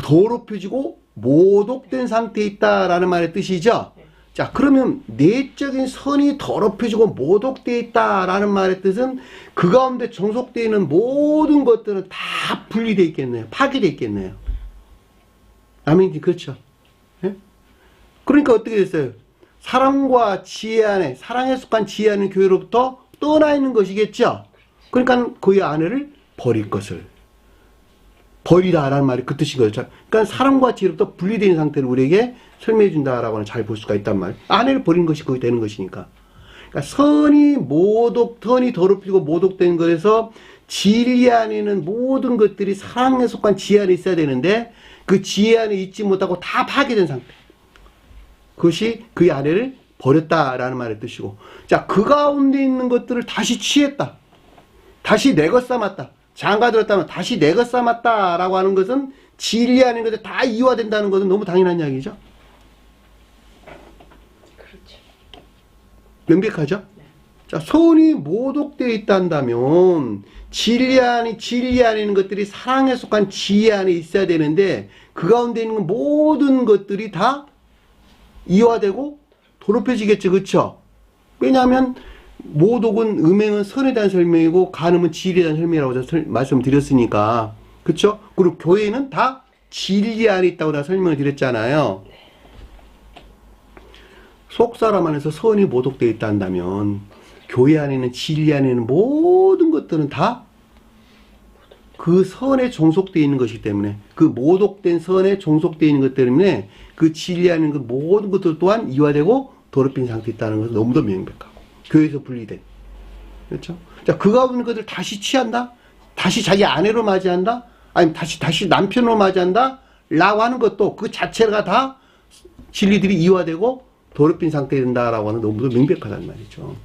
더럽혀지고 모독된 상태에 있다라는 말의 뜻이죠. 자, 그러면 내적인 선이 더럽혀지고 모독되어 있다라는 말의 뜻은 그 가운데 종속되어 있는 모든 것들은 다 분리되어 있겠네요. 파괴되어 있겠네요. 아멘. 그렇죠. 예? 그러니까 어떻게 됐어요? 사랑과 지혜 안에, 사랑에 속한 지혜 안의 교회로부터 떠나 있는 것이겠죠. 그러니까 그의 아내를 버릴 것을 버리다라는 말이 그 뜻인 거죠. 그러니까 사랑과 지혜로부터 분리된 상태를 우리에게 설명해 준다라고는 잘 볼 수가 있단 말이에요. 아내를 버리는 것이 거기 되는 것이니까. 그러니까 선이 더럽히고 모독된 것에서 진리 안에 있는 모든 것들이 사랑에 속한 지혜 안에 있어야 되는데 그 지혜 안에 있지 못하고 다 파괴된 상태. 그것이 그의 아내를 버렸다라는 말의 뜻이고, 자, 그 가운데 있는 것들을 다시 취했다. 다시 내 것 삼았다. 장가들었다면 다시 내 것 삼았다라고 하는 것은 진리 안에 있는 것에 다 이화된다는 것은 너무 당연한 이야기죠. 그렇죠. 명백하죠? 네. 자, 손이 모독되어 있단다면 진리 안에 있는 것들이 사랑에 속한 지혜 안에 있어야 되는데 그 가운데 있는 모든 것들이 다 이화되고 더럽혀지겠죠. 그렇죠? 왜냐하면 모독은, 음행은 선에 대한 설명이고 간음은 진리에 대한 설명이라고 제가 말씀드렸으니까. 그렇죠? 그리고 교회는 다 진리 안에 있다고 다 설명을 드렸잖아요. 속사람 안에서 선이 모독되어 있다 한다면 교회 안에 있는 진리 안에 있는 모든 것들은 다 그 선에 종속되어 있는 것이기 때문에, 그 모독된 선에 종속되어 있는 것 때문에 그 진리 안에 있는 그 모든 것들 또한 이화되고 더럽힌 상태에 있다는 것은 너무도 명백하고, 교회에서 분리된. 그렇죠? 자, 그 가운데 있는 것들 다시 취한다? 다시 자기 아내로 맞이한다? 아니면 다시 남편으로 맞이한다? 라고 하는 것도 그 자체가 다 진리들이 이화되고 더럽힌 상태에 된다라고 하는 너무도 명백하단 말이죠.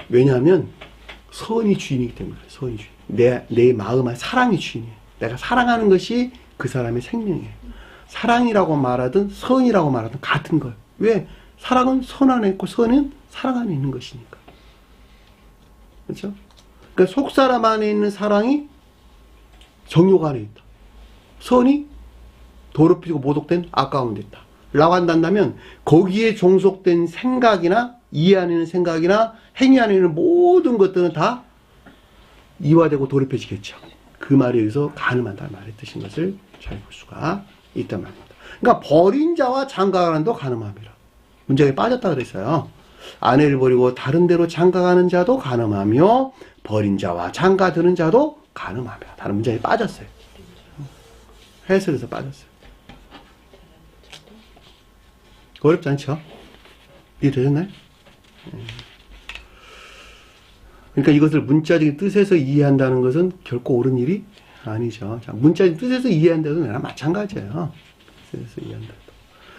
왜냐하면 선이 주인이기 때문에. 선이 주인. 내 마음의 사랑이 주인이에요. 내가 사랑하는 것이 그 사람의 생명이에요. 사랑이라고 말하든 선이라고 말하든 같은 거예요. 왜? 사랑은 선 안에 있고 선은 사랑 안에 있는 것이니까. 그렇죠? 그러니까 속 사람 안에 있는 사랑이 정욕 안에 있다. 선이 더럽히고 모독된 아까운 데 있다. 라고 한다면 거기에 종속된 생각이나 이 안에 있는 생각이나 행위 안에 있는 모든 것들은 다 이화되고 더럽혀지겠죠. 그 말에 의해서 가늠한다는 말의 뜻인 것을 잘 볼 수가 있단 말입니다. 그러니까 버린 자와 장가가는도 가늠합니다. 문제에 빠졌다 그랬어요. 아내를 버리고 다른 데로 장가가는 자도 가늠하며 버린 자와 장가드는 자도 가늠하며. 다른 문제에 빠졌어요. 해석에서 빠졌어요. 어렵지 않죠? 이해되셨나요? 그러니까 이것을 문자적인 뜻에서 이해한다는 것은 결코 옳은 일이 아니죠. 자, 문자적인 뜻에서 이해한다는 것은 마찬가지예요. 뜻에서 이해한다.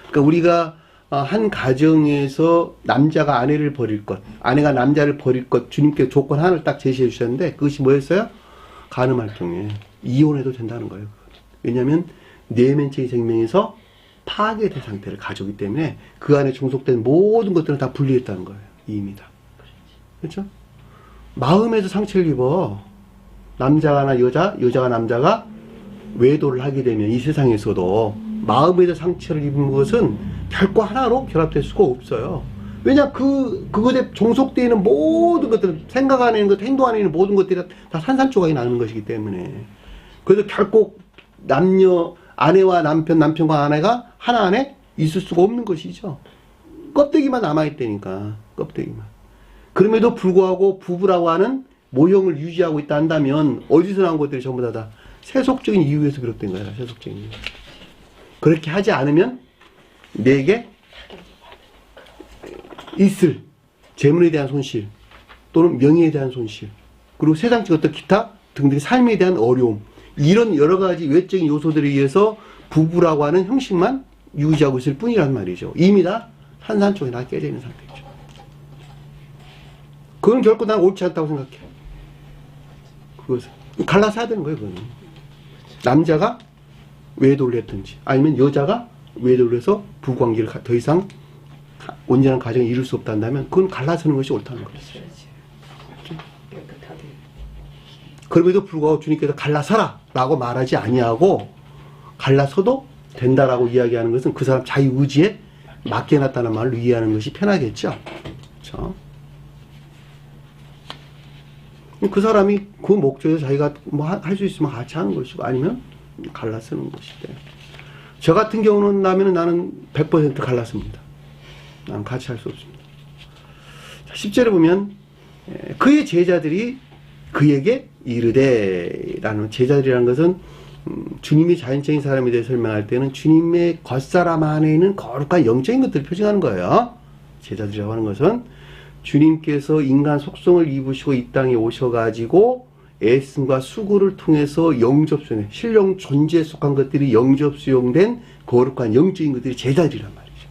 그러니까 우리가 한 가정에서 남자가 아내를 버릴 것, 아내가 남자를 버릴 것, 주님께 조건 하나를 딱 제시해 주셨는데 그것이 뭐였어요? 가늠할 경우에 이혼해도 된다는 거예요. 왜냐하면 내면적인 생명에서 파괴된 상태를 가져오기 때문에 그 안에 종속된 모든 것들은 다 분리했다는 거예요. 이입니다. 그렇죠? 마음에서 상처를 입어. 남자나 여자가 남자가 외도를 하게 되면 이 세상에서도 마음에서 상처를 입은 것은 결코 하나로 결합될 수가 없어요. 왜냐, 그것에 종속되어 있는 모든 것들은 생각 안에 있는 것, 행동 안에 있는 모든 것들이 다 산산조각이 나는 것이기 때문에. 그래서 결코 아내와 남편과 아내가 하나 안에 있을 수가 없는 것이죠. 껍데기만 남아있다니까, 껍데기만. 그럼에도 불구하고 부부라고 하는 모형을 유지하고 있다 한다면 어디서 나온 것들이 전부 다 세속적인 이유에서 비롯된 거야. 세속적인 이유. 그렇게 하지 않으면 내게 있을 재물에 대한 손실 또는 명예에 대한 손실 그리고 세상적 어떤 기타 등등의 삶에 대한 어려움 이런 여러 가지 외적인 요소들에 의해서 부부라고 하는 형식만 유지하고 있을 뿐이란 말이죠. 이미 다 산산조각이 다 깨져 있는 상태죠. 그건 결코 난 옳지 않다고 생각해. 그것은. 갈라서 해야 되는 거예요, 그거는. 남자가 외도를 했든지, 아니면 여자가 외도를 해서 부관계를 더 이상 온전한 가정을 이룰 수 없다면, 그건 갈라서는 것이 옳다는 거죠. 깨끗하게. 그럼에도 불구하고 주님께서 갈라서라! 라고 말하지 아니하고, 갈라서도 된다라고 이야기하는 것은 그 사람 자유의지에 맡겨놨다는 말로 이해하는 것이 편하겠죠. 그렇죠? 그 사람이 그 목적에서 자기가 뭐 할 수 있으면 같이 하는 것이고, 아니면 갈라서는 것인데, 저 같은 경우는 나는 100% 갈라섭니다. 나는 같이 할 수 없습니다. 10절에 보면 그의 제자들이 그에게 이르되라는, 제자들이라는 것은 주님이 자연적인 사람에 대해 설명할 때는 주님의 겉사람 안에 있는 거룩한 영적인 것들을 표징하는 거예요. 제자들이라고 하는 것은 주님께서 인간 속성을 입으시고 이 땅에 오셔가지고 애씀과 수고를 통해서 영접수용, 신령 존재에 속한 것들이 영접수용된 거룩한 영적인 것들이 제자들이란 말이죠.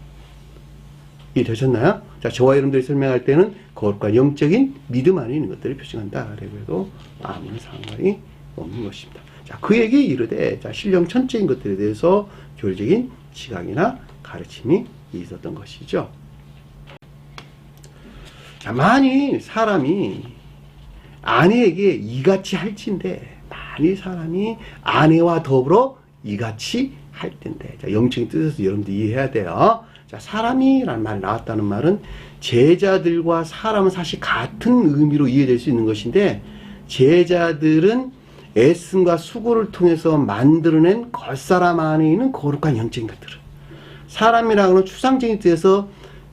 이해되셨나요? 자, 저와 여러분들이 설명할 때는 거룩한 영적인 믿음 안에 있는 것들을 표징한다. 그래도 아무런 상관이 없는 것입니다. 자, 그에게 이르되, 자, 신령 천체인 것들에 대해서 교리적인 지각이나 가르침이 있었던 것이죠. 자, 만일 사람이 아내에게 이같이 할진데, 만일 사람이 아내와 더불어 이같이 할 텐데, 자, 영적인 뜻에서 여러분들 이해해야 돼요. 자, 사람이라는 말이 나왔다는 말은 제자들과 사람은 사실 같은 의미로 이해될 수 있는 것인데, 제자들은 애씀과 수고를 통해서 만들어낸 겉사람 안에 있는 거룩한 영적인 것들을, 사람이라는 건 추상적인 뜻에서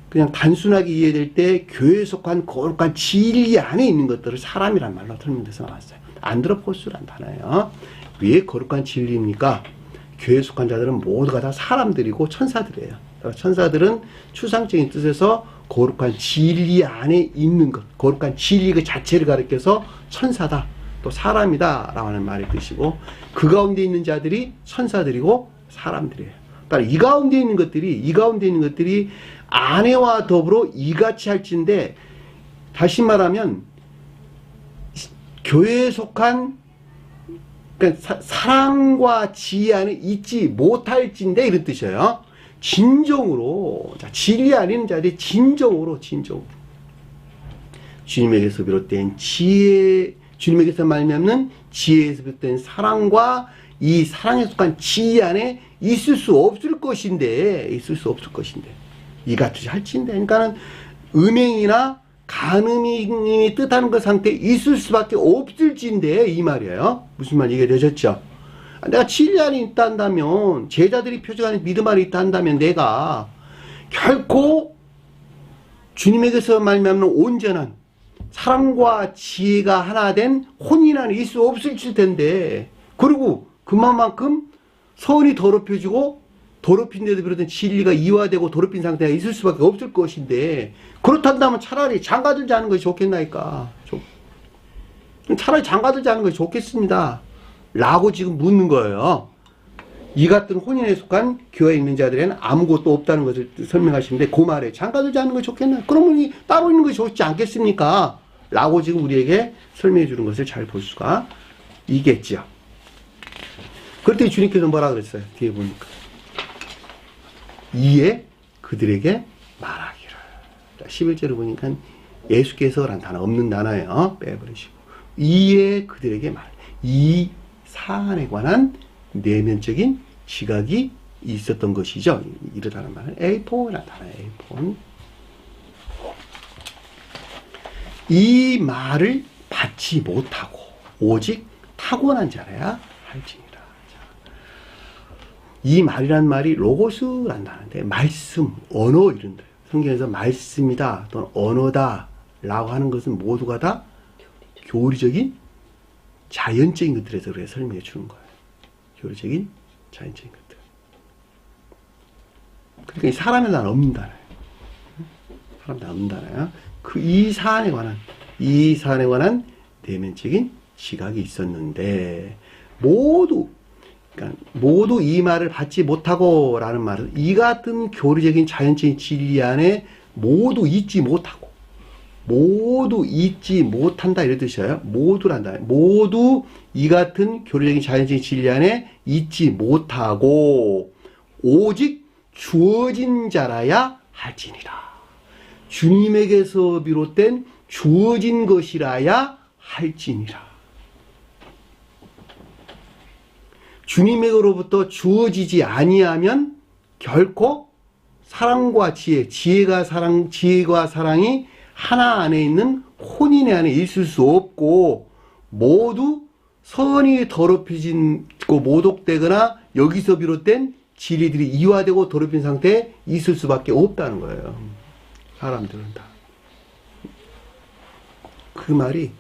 그냥 단순하게 이해될 때 교회에 속한 거룩한 진리 안에 있는 것들을 사람이란 말로 설명돼서 나왔어요. 안드로포스란 단어예요. 왜 거룩한 진리입니까? 교회에 속한 자들은 모두가 다 사람들이고 천사들이에요. 천사들은 추상적인 뜻에서 거룩한 진리 안에 있는 것, 거룩한 진리 그 자체를 가리켜서 천사다, 또 사람이다 라고 하는 말의 뜻이고, 그 가운데 있는 자들이 천사들이고 사람들이에요. 그러니까 이 가운데 있는 것들이 아내와 더불어 이같이 할진데, 다시 말하면 교회에 속한, 그러니까 사랑과 지혜 안에 있지 못할진데, 이런 뜻이에요. 진정으로, 자, 진리 안에 있는 자들이 진정으로 주님에게서 비롯된 지혜, 주님에게서 말미암는 지혜에서 비롯된 사랑과 이 사랑에 속한 지혜 안에 있을 수 없을 것인데, 이같이 할진데, 그러니까는 음행이나 간음이 뜻하는 것 상태에 있을 수밖에 없을진데, 이 말이에요. 무슨 말 이해되셨죠? 내가 진리 안에 있다 한다면, 제자들이 표적하는 믿음 안에 있다 한다면, 내가 결코 주님에게서 말미암는 온전한 사랑과 지혜가 하나 된 혼인 안에 있을 수 없을 텐데, 그리고 그만큼 선이 더럽혀지고 더럽힌 데도 비롯된 진리가 이화되고 더럽힌 상태가 있을 수밖에 없을 것인데, 그렇다면 차라리 장가들지 않은 것이 좋겠나이까? 차라리 장가들지 않은 것이 좋겠습니다 라고 지금 묻는 거예요. 이 같은 혼인에 속한 교회에 있는 자들에는 아무것도 없다는 것을 설명하시는데, 그 말에 장가들지 않는 것이 좋겠나? 그러면 따로 있는 것이 좋지 않겠습니까? 라고 지금 우리에게 설명해 주는 것을 잘 볼 수가 있겠죠. 그럴 때 주님께서 뭐라 그랬어요? 뒤에 보니까 이에 그들에게 말하기를. 11절을 보니까 예수께서라는 단어 없는 단어예요. 빼버리시고 이에 그들에게 말. 이 사안에 관한 내면적인 지각이 있었던 것이죠. 이르다는 말은 에이폰이라는 단어예요. 에이폰. 이 말을 받지 못하고 오직 타고난 자라야 할지니라. 이 말이란 말이 로고스란 단어인데, 말씀, 언어 이런 데요. 성경에서 말씀이다 또는 언어다 라고 하는 것은 모두가 다 교리적인 자연적인 것들에서 그렇게 설명해 주는 거예요. 교리적인 자연적인 것들. 그러니까 사람에 대한 없는 단어예요. 사람에 대한 없는 단어예요. 이 사안에 관한 내면적인 지각이 있었는데, 모두 이 말을 받지 못하고 라는 말은 이 같은 교리적인 자연적인 진리 안에 모두 있지 못하고, 모두 잊지 못한다 이런 뜻이에요. 모두란다. 모두 이 같은 교리적인 자연적인 진리 안에 잊지 못하고 오직 주어진 자라야 할지니라. 주님에게서 비롯된 주어진 것이라야 할지니라. 주님에게로부터 주어지지 아니하면 결코 사랑과 지혜가 사랑이 하나 안에 있는 혼인의 안에 있을 수 없고 모두 선이 더럽혀지고 모독되거나 여기서 비롯된 진리들이 이화되고 더럽힌 상태에 있을 수밖에 없다는 거예요. 사람들은 다. 그 말이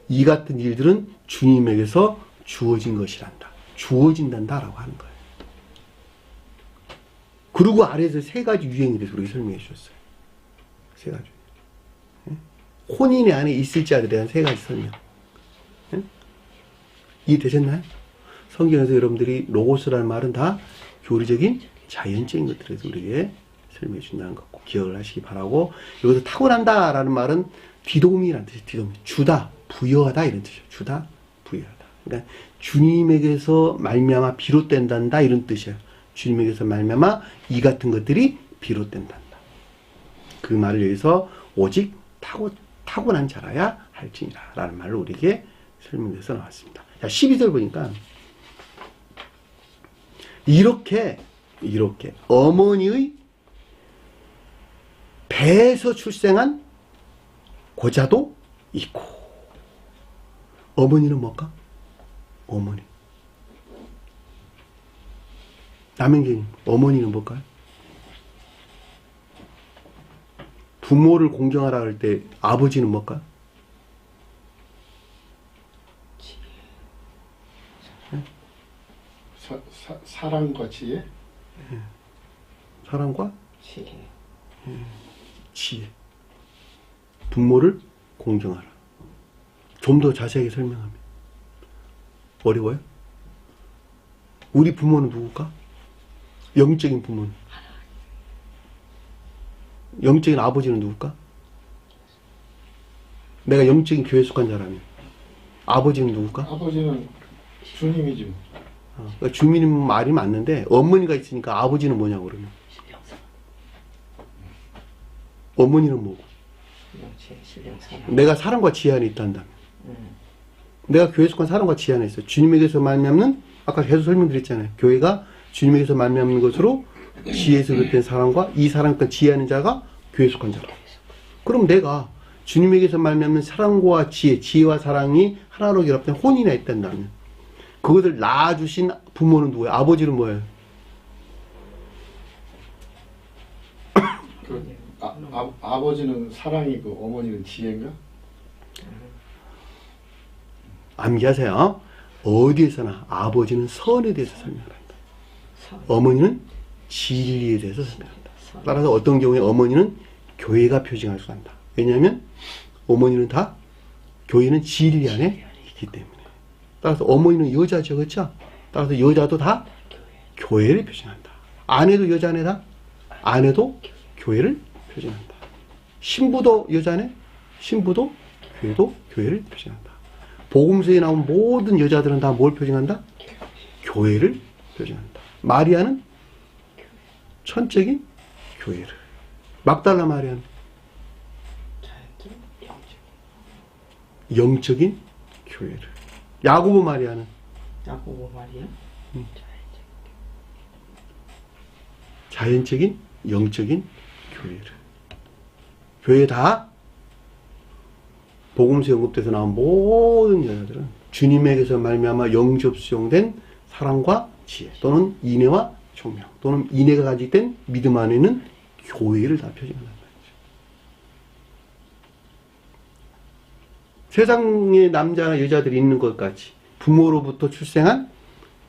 이 같은 일들은 주님에게서 주어진 것이란다. 주어진단다라고 하는 거예요. 그리고 아래에서 세 가지 유행에 대해서 우리가 설명해 주셨어요. 세 가지. 혼인의 안에 있을 자들에 대한 세 가지 설명. 이해되셨나요? 성경에서 여러분들이 로고스라는 말은 다 교리적인 자연적인 것들에서 우리에게 설명해 준다는 것 꼭 기억을 하시기 바라고, 여기서 타고난다라는 말은 뒤도움이라는 뜻이에요. 뒤도움. 주다, 부여하다 이런 뜻이에요. 주다, 부여하다. 그러니까 주님에게서 말미암아 비롯된단다 이런 뜻이에요. 주님에게서 말미암아 이 같은 것들이 비롯된단다. 그 말을 여기서 오직 타고난 자라야 할지니라 라는 말을 우리에게 설명해서 나왔습니다. 자, 12절 보니까 이렇게 어머니의 배에서 출생한 고자도 있고. 어머니는 뭘까? 어머니. 남행경님, 어머니는 뭘까요? 부모를 공경하라 할 때 아버지는 뭘까요? 사랑과 지혜? 사랑과 지혜. 지혜. 부모를 공경하라. 좀 더 자세하게 설명하면 어려워요? 우리 부모는 누굴까? 영적인 부모는, 영적인 아버지는 누굴까? 내가 영적인 교회에 속한 자라면 아버지는 누굴까? 아버지는 주님이지 뭐. 그러니까 주민은 말이 맞는데 어머니가 있으니까 아버지는 뭐냐고 그러면 어머니는 뭐고? 신령사랑. 내가 사랑과 지혜 안에 있단다면 내가 교회에 속한 사랑과 지혜 안에 있어. 주님에게서 말미암는, 아까 계속 설명드렸잖아요. 교회가 주님에게서 말미암는 것으로 지혜에서 비롯된 사랑과 이 사랑과 지혜하는 자가 교회에 속한 자라. 그럼 내가 주님에게서 말미암는 사랑과 지혜와 사랑이 하나로 결합된 혼인에 있단다면 그것을 낳아주신 부모는 누구예요? 아버지는 뭐예요? 아버지는 사랑이고 어머니는 지혜인가? 암기하세요. 어디에서나 아버지는 선에 대해서 설명한다. 어머니는 진리에 대해서 설명한다. 따라서 어떤 경우에 어머니는 교회가 표징할 수 한다. 왜냐하면 어머니는 다 교회는 진리 안에 있기 때문에. 따라서 어머니는 여자죠, 그렇죠? 따라서 여자도 다 교회를 표징한다. 아내도 여자네다. 아내도 교회를 표징한다. 신부도 여자네. 신부도 교회를 표징한다. 복음서에 나온 모든 여자들은 다 뭘 표징한다? 교회를 표징한다. 마리아는 천적인 교회를. 막달라 마리아는 영적인 교회를. 야고보 마리아는 야고보 말이야. 자연적인 영적인 교회를. 교회 다 복음서 언급돼서 나온 모든 여자들은 주님에게서 말미암아 영접 수용된 사랑과 지혜 또는 인애와 총명 또는 인애가 가지된 믿음 안에 있는 교회를 다 표징한단 말이죠. 세상에 남자나 여자들이 있는 것 같이 부모로부터 출생한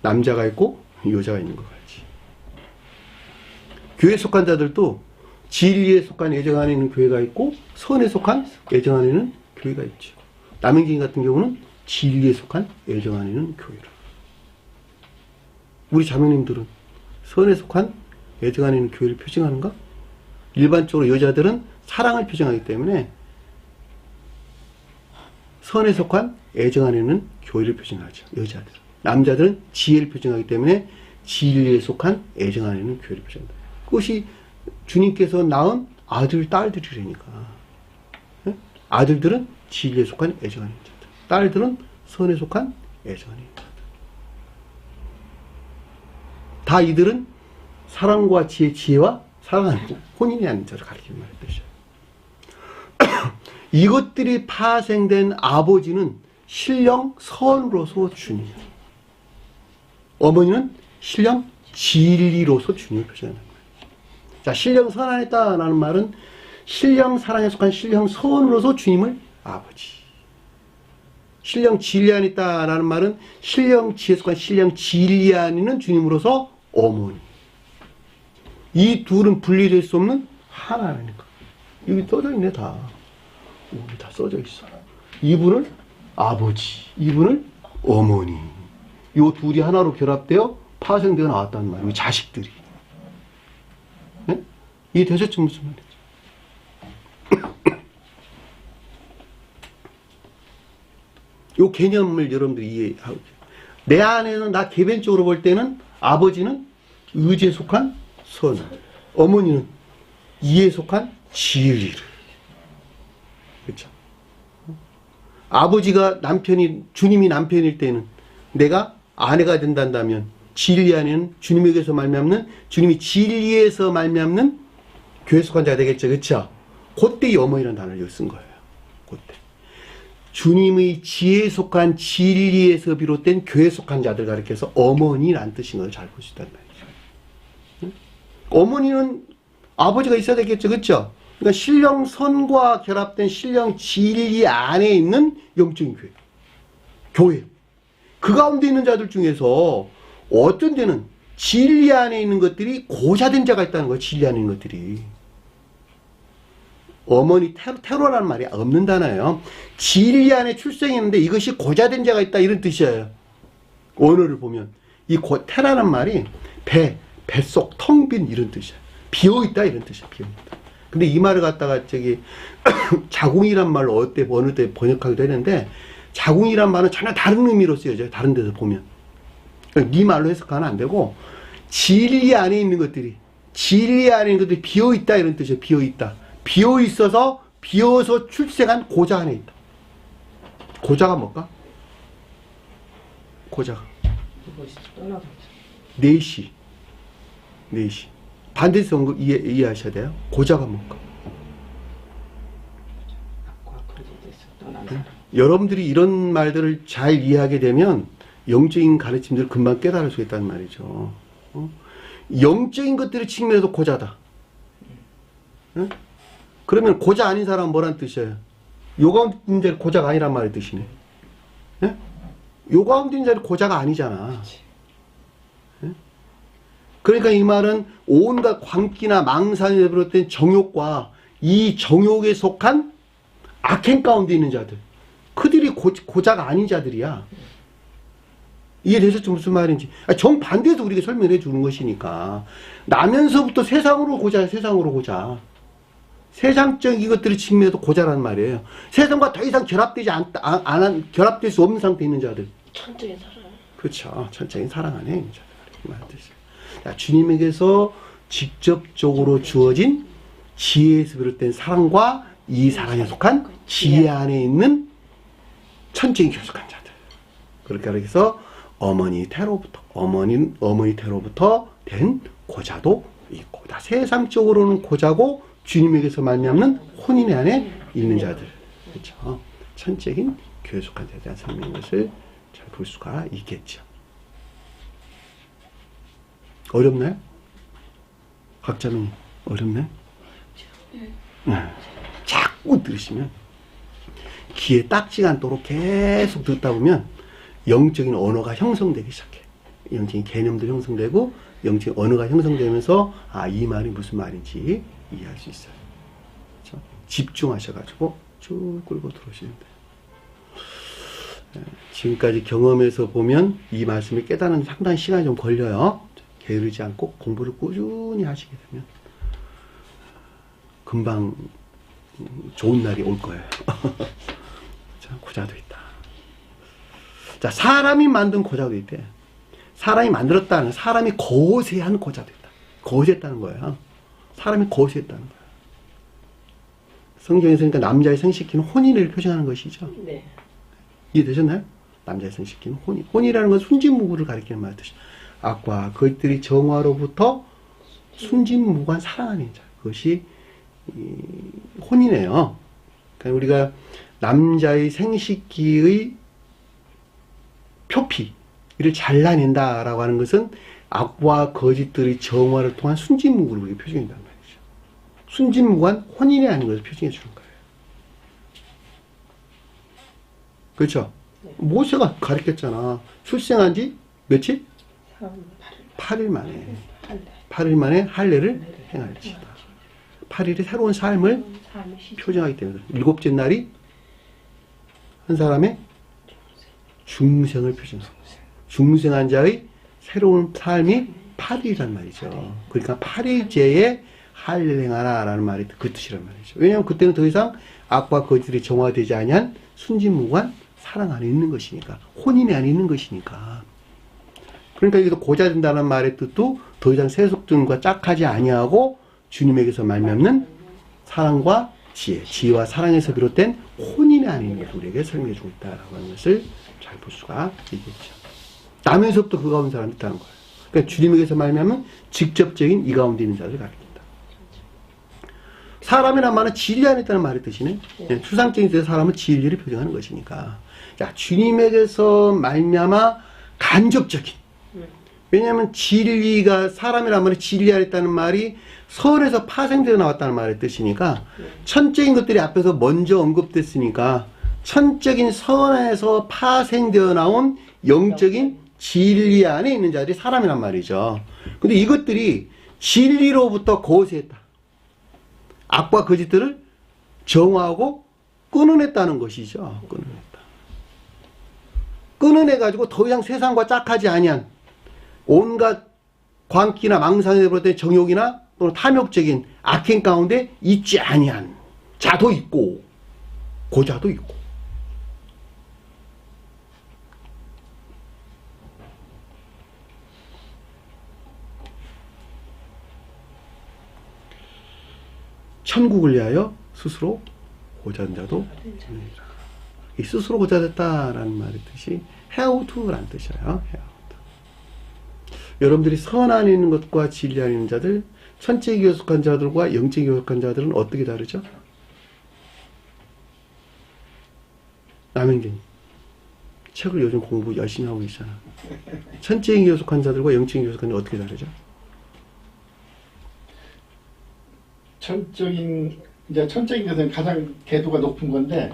남자가 있고 여자가 있는 것 같이 교회에 속한 자들도 진리에 속한 애정 안에 있는 교회가 있고 선에 속한 애정 안에 있는 교회가 있죠. 남행경 같은 경우는 진리에 속한 애정 안에 있는 교회라. 우리 자매님들은 선에 속한 애정 안에 있는 교회를 표징하는가? 일반적으로 여자들은 사랑을 표징하기 때문에 선에 속한 애정 안에는 교회를 표징하죠. 여자들. 남자들은 지혜를 표징하기 때문에 진리에 속한 애정 안에는 교회를 표징한다. 그것이 주님께서 낳은 아들, 딸들이라니까. 예? 아들들은 진리에 속한 애정 안에 있는 자들. 딸들은 선에 속한 애정 안에 있는 자들. 다 이들은 사랑과 지혜와 사랑 안에 혼인이 아닌 자를 가리키는 말의 뜻이에요. 이것들이 파생된 아버지는 신령 선으로서 주님이에요. 어머니는 신령 진리로서 주님을 표현하는 거예요. 자, 신령 선 안에 있다라는 말은 신령 사랑에 속한 신령 선으로서 주님을 아버지. 신령 진리 안에 있다라는 말은 신령 지혜에 속한 신령 진리 안에 있는 주님으로서 어머니. 이 둘은 분리될 수 없는 하나라니까. 여기 써져 있네, 다. 여기 다 써져 있어. 이분을 아버지, 이분을 어머니. 이 둘이 하나로 결합되어 파생되어 나왔다는 말이에요. 자식들이. 네? 이해되셨죠? 무슨 말이죠? 이 개념을 여러분들이 이해하고, 내 안에는 나 개변적으로 볼 때는 아버지는 의지에 속한 선, 어머니는 이에 속한 진리를. 그렇죠? 아버지가 주님이 남편일 때는 내가 아내가 된다면 진리 안에는 주님에게서 말미암는, 주님이 진리에서 말미암는 교회에 속한 자가 되겠죠. 그렇죠? 그때 이 어머니라는 단어를 쓴 거예요. 그때. 주님의 지혜에 속한 진리에서 비롯된 교회에 속한 자들 가리켜서 어머니라는 뜻인 걸 잘 볼 수 있단 말이죠. 응? 어머니는 아버지가 있어야 되겠죠. 그렇죠? 그러니까 신령 선과 결합된 신령 진리 안에 있는 영적인 교회. 그 가운데 있는 자들 중에서 어떤 데는 진리 안에 있는 것들이 고자된 자가 있다는 거예요. 진리 안에 있는 것들이. 어머니 테러라는 말이 없는 단어예요. 진리 안에 출생했는데 이것이 고자된 자가 있다 이런 뜻이에요. 언어를 보면 이 테라는 말이 뱃속 텅 빈 이런 뜻이야. 비어있다 이런 뜻이야. 비어있다. 근데 이 말을 갖다가 자궁이란 말로 어느 때 번역하기도 했는데, 자궁이란 말은 전혀 다른 의미로 쓰여져요. 다른 데서 보면. 네 말로 해석하면 안 되고, 진리 안에 있는 것들이 비어있다 이런 뜻이에요. 비어있다. 비어서 출생한 고자 안에 있다. 고자가 뭘까? 고자가. 이것이 떠나가죠. 넷이. 반대해서 이해하셔야 돼요. 고자가 뭘까? 악과 거짓에서 떠난 사람. 여러분들이 이런 말들을 잘 이해하게 되면 영적인 가르침들을 금방 깨달을 수 있다는 말이죠. 영적인 것들의 측면에서 고자다. 응? 그러면 고자 아닌 사람은 뭐란 뜻이에요? 요 가운데 있는 자는 고자가 아니란 말의 뜻이네. 예? 요 가운데 있는 자는 고자가 아니잖아. 예? 그러니까 이 말은 온갖 광기나 망상에 비롯된 정욕과 이 정욕에 속한 악행 가운데 있는 자들. 그들이 고자가 아닌 자들이야. 이해되셨죠? 무슨 말인지. 정반대에서 우리가 설명해 주는 것이니까. 나면서부터 세상으로 고자. 세상적 이것들의 측면에도 고자라는 말이에요. 세상과 더 이상 결합될 수 없는 상태에 있는 자들. 천적인 사랑. 그렇죠. 천적인 사랑 안에 있는 자들. 자, 주님에게서 직접적으로 주어진 지혜에서 비롯된 사랑과 이 사랑에 속한 지혜 안에 있는 천적인 교숙한 자들. 그렇게 해서 어머니 태로부터 된 고자도 있고, 다 세상적으로는 고자고 주님에게서 말미암는 혼인의 안에 있는 자들. 그렇죠. 천적인 교숙한 자에 대한 설명인 것을 잘 볼 수가 있겠죠. 어렵나요? 각자님 어렵나요? 네. 자꾸 들으시면 귀에 딱지가 않도록 계속 듣다 보면 영적인 언어가 형성되기 시작해. 영적인 개념도 형성되고 영적인 언어가 형성되면서 이 말이 무슨 말인지 이해할 수 있어요. 그렇죠? 집중하셔가지고 쭉 끌고 들어오시면 돼요. 지금까지 경험에서 보면 이 말씀을 깨닫는 상당히 시간이 좀 걸려요. 게으르지 않고 공부를 꾸준히 하시게 되면 금방 좋은 날이 올 거예요. 자, 고자도 있다. 자, 사람이 만든 고자도 있대. 사람이 만들었다는, 사람이 거세한 고자도 있다. 거세했다는 거예요. 사람이 거세했다는 거예요. 성경에서 그러니까 남자의 생식기는 혼인을 표현하는 것이죠. 네. 이해되셨나요? 남자의 생식기는 혼인. 혼이라는 건 순진무구를 가리키는 말 뜻이죠. 악과 그것들이 정화로부터 순진무구한 사랑하는 자. 그것이 혼이네요. 그러니까 우리가 남자의 생식기의 표피를 잘라낸다라고 하는 것은 악과 거짓들의 정화를 통한 순진무구를 우리가 표현한단 말이죠. 순진무구한 혼인이 아닌 것을 표현해 주는 거예요. 그렇죠? 네. 모세가 가르쳤잖아. 출생한 지 며칠? 8일 만에. 할래. 8일 만에 할례를 행할지다. 8일의 새로운 삶을 삶의 시작. 표정하기 때문에 일곱째 날이 한 사람의 중생을 표정하고 중생한 자의 새로운 삶이 8일이란 말이죠. 그러니까 8일째에 할례를 행하라 라는 말이 그 뜻이란 말이죠. 왜냐하면 그때는 더 이상 악과 거짓이 정화되지 아니한 순진무구한 사랑 안에 있는 것이니까, 혼인이 안에 있는 것이니까. 그러니까 여기서 고자된다는 말의 뜻도 더 이상 세속들과 짝하지 아니하고 주님에게서 말미암는 사랑과 지혜, 지혜와 사랑에서 비롯된 혼인의 안에 있는 것을 우리에게 설명해 주고 있다라고 하는 것을 잘 볼 수가 있겠죠. 남에서부터 그 가운데 사람이 있다는 거예요. 그러니까 주님에게서 말미암은 직접적인 이 가운데 있는 자들을 가리킨다. 사람이란 말은 진리 안에 있다는 말의 뜻이네. 추상적인 뜻에서 사람은 진리를 표정하는 것이니까. 자, 주님에게서 말미암아 간접적인. 왜냐하면 진리가 사람이란 말이 진리 안에 있다는 말이 선에서 파생되어 나왔다는 말의 뜻이니까 천적인 것들이 앞에서 먼저 언급됐으니까 천적인 선에서 파생되어 나온 영적인 진리 안에 있는 자들이 사람이란 말이죠. 근데 이것들이 진리로부터 거세했다. 악과 거짓들을 정화하고 끊어냈다는 것이죠. 끊어냈다. 끊어내가지고 더 이상 세상과 짝하지 아니한 온갖 광기나 망상에 비롯된 정욕이나 또는 탐욕적인 악행 가운데 있지 아니한 자도 있고 고자도 있고. 천국을 위하여 스스로 고자된 자도 있느니라. 이 스스로 고자됐다라는 말의 뜻이 해아우트라는 뜻이에요. 해아우트. 여러분들이 선 안에 있는 것과 진리 안에 있는 자들, 천체에 속한 자들과 영적에 속한 자들은 어떻게 다르죠? 남영균 책을 요즘 공부 열심히 하고 있잖아. 천체에 속한 자들과 영적에 속한 자들은 어떻게 다르죠? 천적인 것은 가장 궤도가 높은 건데,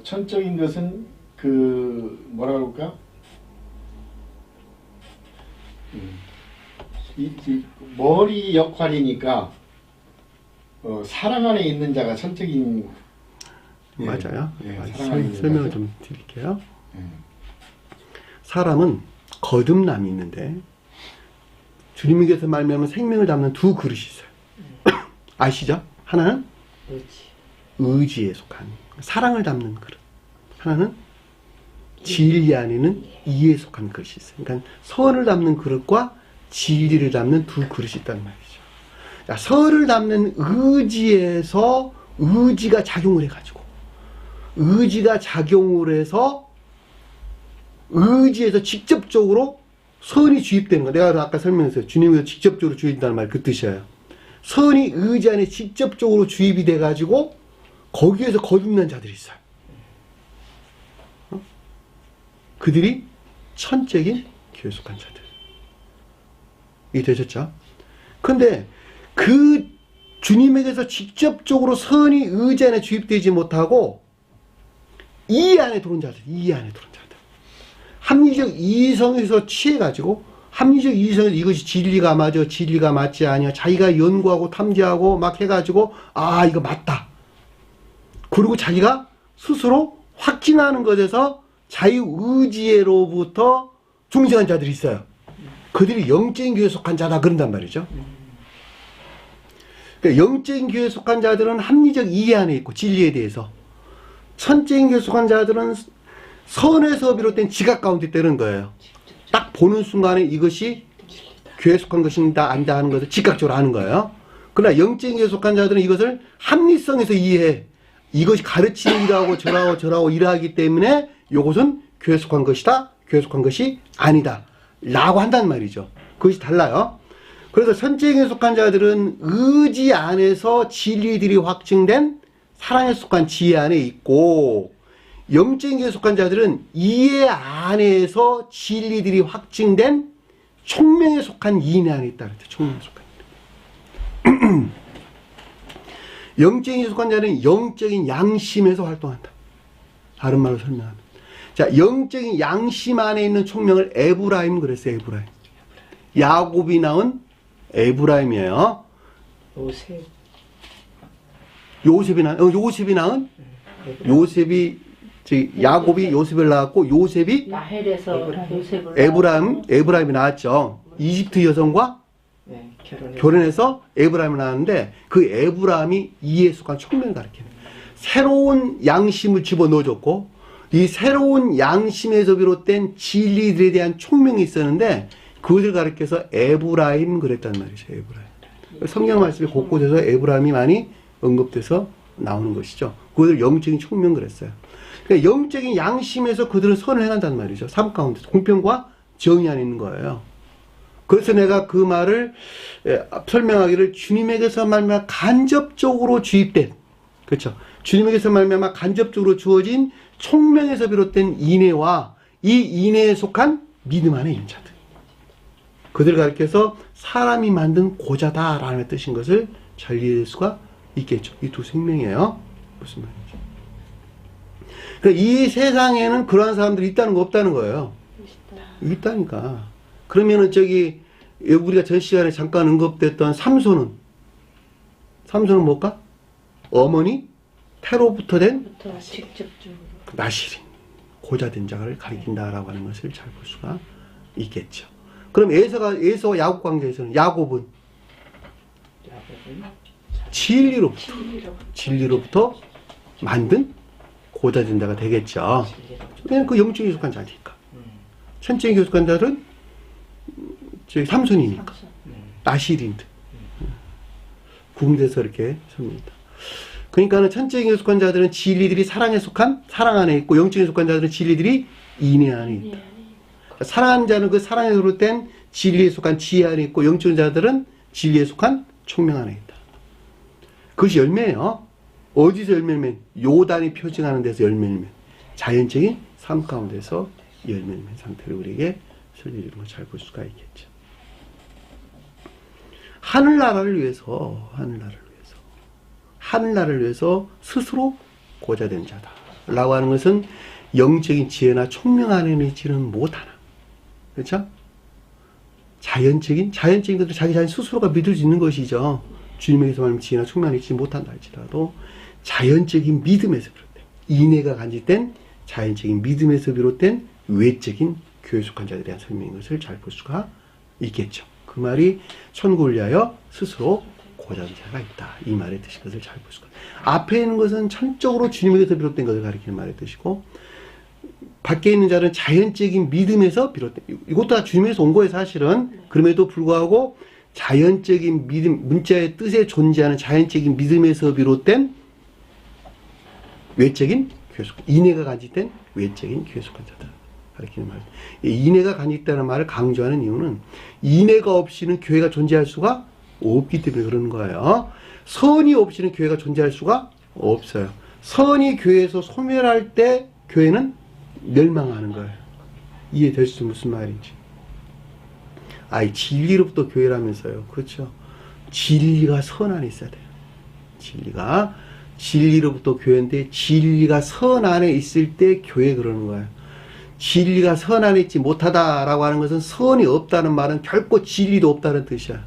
천적인 것은 그 뭐라 그럴까? 이 머리 역할이니까 사랑 안에 있는 자가 천적인. 맞아요. 예, 맞아요. 사랑 안에 있는 설명을 자죠. 좀 드릴게요. 예. 사람은 거듭남이 있는데 주님에게서 말미암은 생명을 담는 두 그릇이 있어요. 아시죠? 하나는 의지에 속한 사랑을 담는 그릇, 하나는 진리 안에는 이에 속한 그릇이 있어요. 그러니까 선을 담는 그릇과 진리를 담는 두 그릇이 있다는 말이죠. 자, 선을 담는 의지에서 의지가 작용을 해가지고 의지가 작용을 해서 의지에서 직접적으로 선이 주입되는 거. 내가 아까 설명했어요. 주님에서 직접적으로 주입된다는 말 그 뜻이에요. 선이 의지 안에 직접적으로 주입이 돼가지고 거기에서 거듭난 자들이 있어요. 그들이 천적인 교회에 속한 자들. 이게 되셨죠? 근데 그 주님에게서 직접적으로 선이 의지 안에 주입되지 못하고 이 안에 들어온 자들, 이 안에 들어온 자들. 합리적 이성에서 취해가지고 합리적 이성에서 이것이 진리가 맞아, 진리가 맞지 아니야. 자기가 연구하고 탐지하고 막 해가지고 아 이거 맞다. 그리고 자기가 스스로 확신하는 것에서 자유의지로부터 중생한 자들이 있어요. 그들이 영적인 교회에 속한 자다 그런단 말이죠. 그러니까 영적인 교회에 속한 자들은 합리적 이해 안에 있고 진리에 대해서 천재인교회 속한 자들은 선에서 비롯된 지각 가운데 있다는 거예요. 딱 보는 순간에 이것이 교회에 속한 것인가 아니다 하는 것을 즉각적으로 아는 거예요. 그러나 영적인 교회에 속한 자들은 이것을 합리성에서 이해해. 이것이 가르치는 일하고 저라고 일하기 때문에 이것은 교회에 속한 것이다, 교회에 속한 것이 아니다 라고 한단 말이죠. 그것이 달라요. 그래서 천재인 교회에 속한 자들은 의지 안에서 진리들이 확증된 사랑에 속한 지혜 안에 있고, 영적인 교회에 속한 자들은 이해 안에서 진리들이 확증된 총명에 속한 이인에 안에 있다. 총명에 속한. 영적인 교회에 속한 자는 영적인 양심에서 활동한다. 다른 말로 설명하면. 자, 영적인 양심 안에 있는 총명을 에브라임 그랬어요. 에브라임. 야곱이 낳은 에브라임이에요. 요셉이 낳은 야곱이 요셉을 낳았고, 요셉이 라헬에서 요셉을 에브라임이 낳았죠. 이집트 여성과 네, 결혼해서 에브라임을 낳았는데, 그 에브라임이 이에 속한 총명을 가리키는 새로운 양심을 집어넣어줬고, 이 새로운 양심에서 비롯된 진리들에 대한 총명이 있었는데, 그것을 가리켜서 에브라임 그랬단 말이죠. 에브라임. 성경 말씀이 곳곳에서 에브라임이 많이 언급돼서 나오는 것이죠. 그것을 영적인 총명 그랬어요. 그러니까 영적인 양심에서 그들은 선을 행한단 말이죠. 삶 가운데 공평과 정의 안에 있는 거예요. 그래서 내가 그 말을 설명하기를 주님에게서 말미암아 간접적으로 주입된, 그렇죠. 주님에게서 말미암아 간접적으로 주어진 총명에서 비롯된 인애와 이 인애에 속한 믿음 안에 있는 자들. 그들을 가리켜서 사람이 만든 고자다라는 뜻인 것을 잘 이해할 수가 있겠죠. 이 두 생명이에요. 무슨 말이죠? 그러니까 이 세상에는 그러한 사람들이 있다는 거 없다는 거예요. 있다니까. 그러면은 우리가 전 시간에 잠깐 언급됐던 삼손은 뭘까? 어머니 태로부터 된 직접적으로 나시린 고자된 자를 가리킨다라고 하는 것을 잘 볼 수가 있겠죠. 그럼 에서와 야곱 관계에서는 야곱은 진리로부터 만든 고자된 자가 되겠죠. 그냥 그 영적인 속한 자니까. 천적인 속한 자는 삼손이니까. 나시린드. 구분돼서 이렇게 섭니다. 그러니까는 천적인 속한 자들은 진리들이 사랑에 속한 사랑 안에 있고, 영적인 속한 자들은 진리들이 인애 안에 있다. 사랑하는 자는 그 사랑에 비롯된 진리에 속한 지혜 안에 있고, 영적인 자들은 진리에 속한 총명 안에 있다. 그것이 열매예요. 어디서 열매면? 요단이 표징하는 데서 열매면. 자연적인 삶 가운데서 열매면 상태를 우리에게 설명해주는 걸 잘 볼 수가 있겠죠. 하늘나라를 위해서 스스로 고자된 자다 라고 하는 것은 영적인 지혜나 총명 안에 있지는 못하나. 그렇죠? 자연적인 것들 자기 자신 스스로가 믿을 수 있는 것이죠. 주님에게서 말하면 지혜나 총명 안에 있지 못한다 할지라도 자연적인 믿음에서 비롯된, 인애가 간직된 자연적인 믿음에서 비롯된 외적인 교회 속한 자들에 대한 설명인 것을 잘 볼 수가 있겠죠. 그 말이 천국을 위하여 스스로 고자된 자가 있다. 이 말의 뜻인 것을 잘 볼 수가 있다. 앞에 있는 것은 천적으로 주님에게서 비롯된 것을 가리키는 말의 뜻이고, 밖에 있는 자는 자연적인 믿음에서 비롯된, 이것도 다 주님에서 온 거예요, 사실은. 그럼에도 불구하고 자연적인 믿음, 문자의 뜻에 존재하는 자연적인 믿음에서 비롯된 외적인 교회 속한, 인애가 간직된 외적인 교회 속한 자들 가리키는 말. 인애가 간직되는 말을 강조하는 이유는 인애가 없이는 교회가 존재할 수가 없기 때문에 그러는 거예요. 선이 없이는 교회가 존재할 수가 없어요. 선이 교회에서 소멸할 때 교회는 멸망하는 거예요. 이해될 수 무슨 말인지. 진리로부터 교회라면서요. 그렇죠. 진리가 선 안에 있어야 돼요. 진리로부터 교회인데, 진리가 선 안에 있을 때 교회 그러는 거예요. 진리가 선 안에 있지 못하다라고 하는 것은 선이 없다는 말은 결코 진리도 없다는 뜻이야.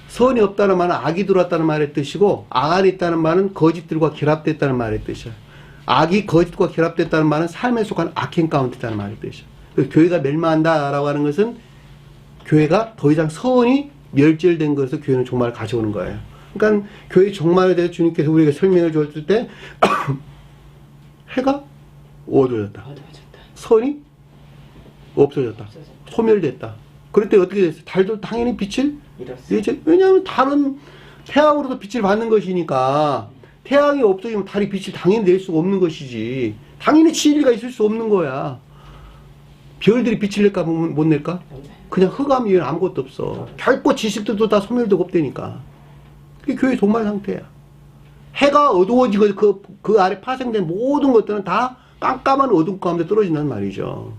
선이 없다는 말은 악이 들어왔다는 말의 뜻이고, 악 안에 있다는 말은 거짓들과 결합됐다는 말의 뜻이야. 악이 거짓과 결합됐다는 말은 삶에 속한 악행 가운데 있다는 말의 뜻이야. 교회가 멸망한다라고 하는 것은 교회가 더 이상 선이 멸절된 것에서 교회는 종말을 가져오는 거예요. 그러니까 교회 종말에 대해서 주님께서 우리에게 설명을 줬을 때 해가 어두워졌다. 어두워졌다. 선이 없어졌다. 없어졌다. 소멸됐다. 그럴 때 어떻게 됐어요? 달도 당연히 빛을 잃었어. 내죠. 왜냐하면 달은 태양으로도 빛을 받는 것이니까 태양이 없어지면 달이 빛을 당연히 낼 수가 없는 것이지. 당연히 진리가 있을 수 없는 거야. 별들이 빛을 낼까 못 낼까? 그냥 흑암 이외에 아무것도 없어. 결코 지식들도 다 소멸되고 없다니까. 그게 교회 동말 상태야. 해가 어두워지고 그 아래 파생된 모든 것들은 다 깜깜한 어둠 가운데 떨어진단 말이죠.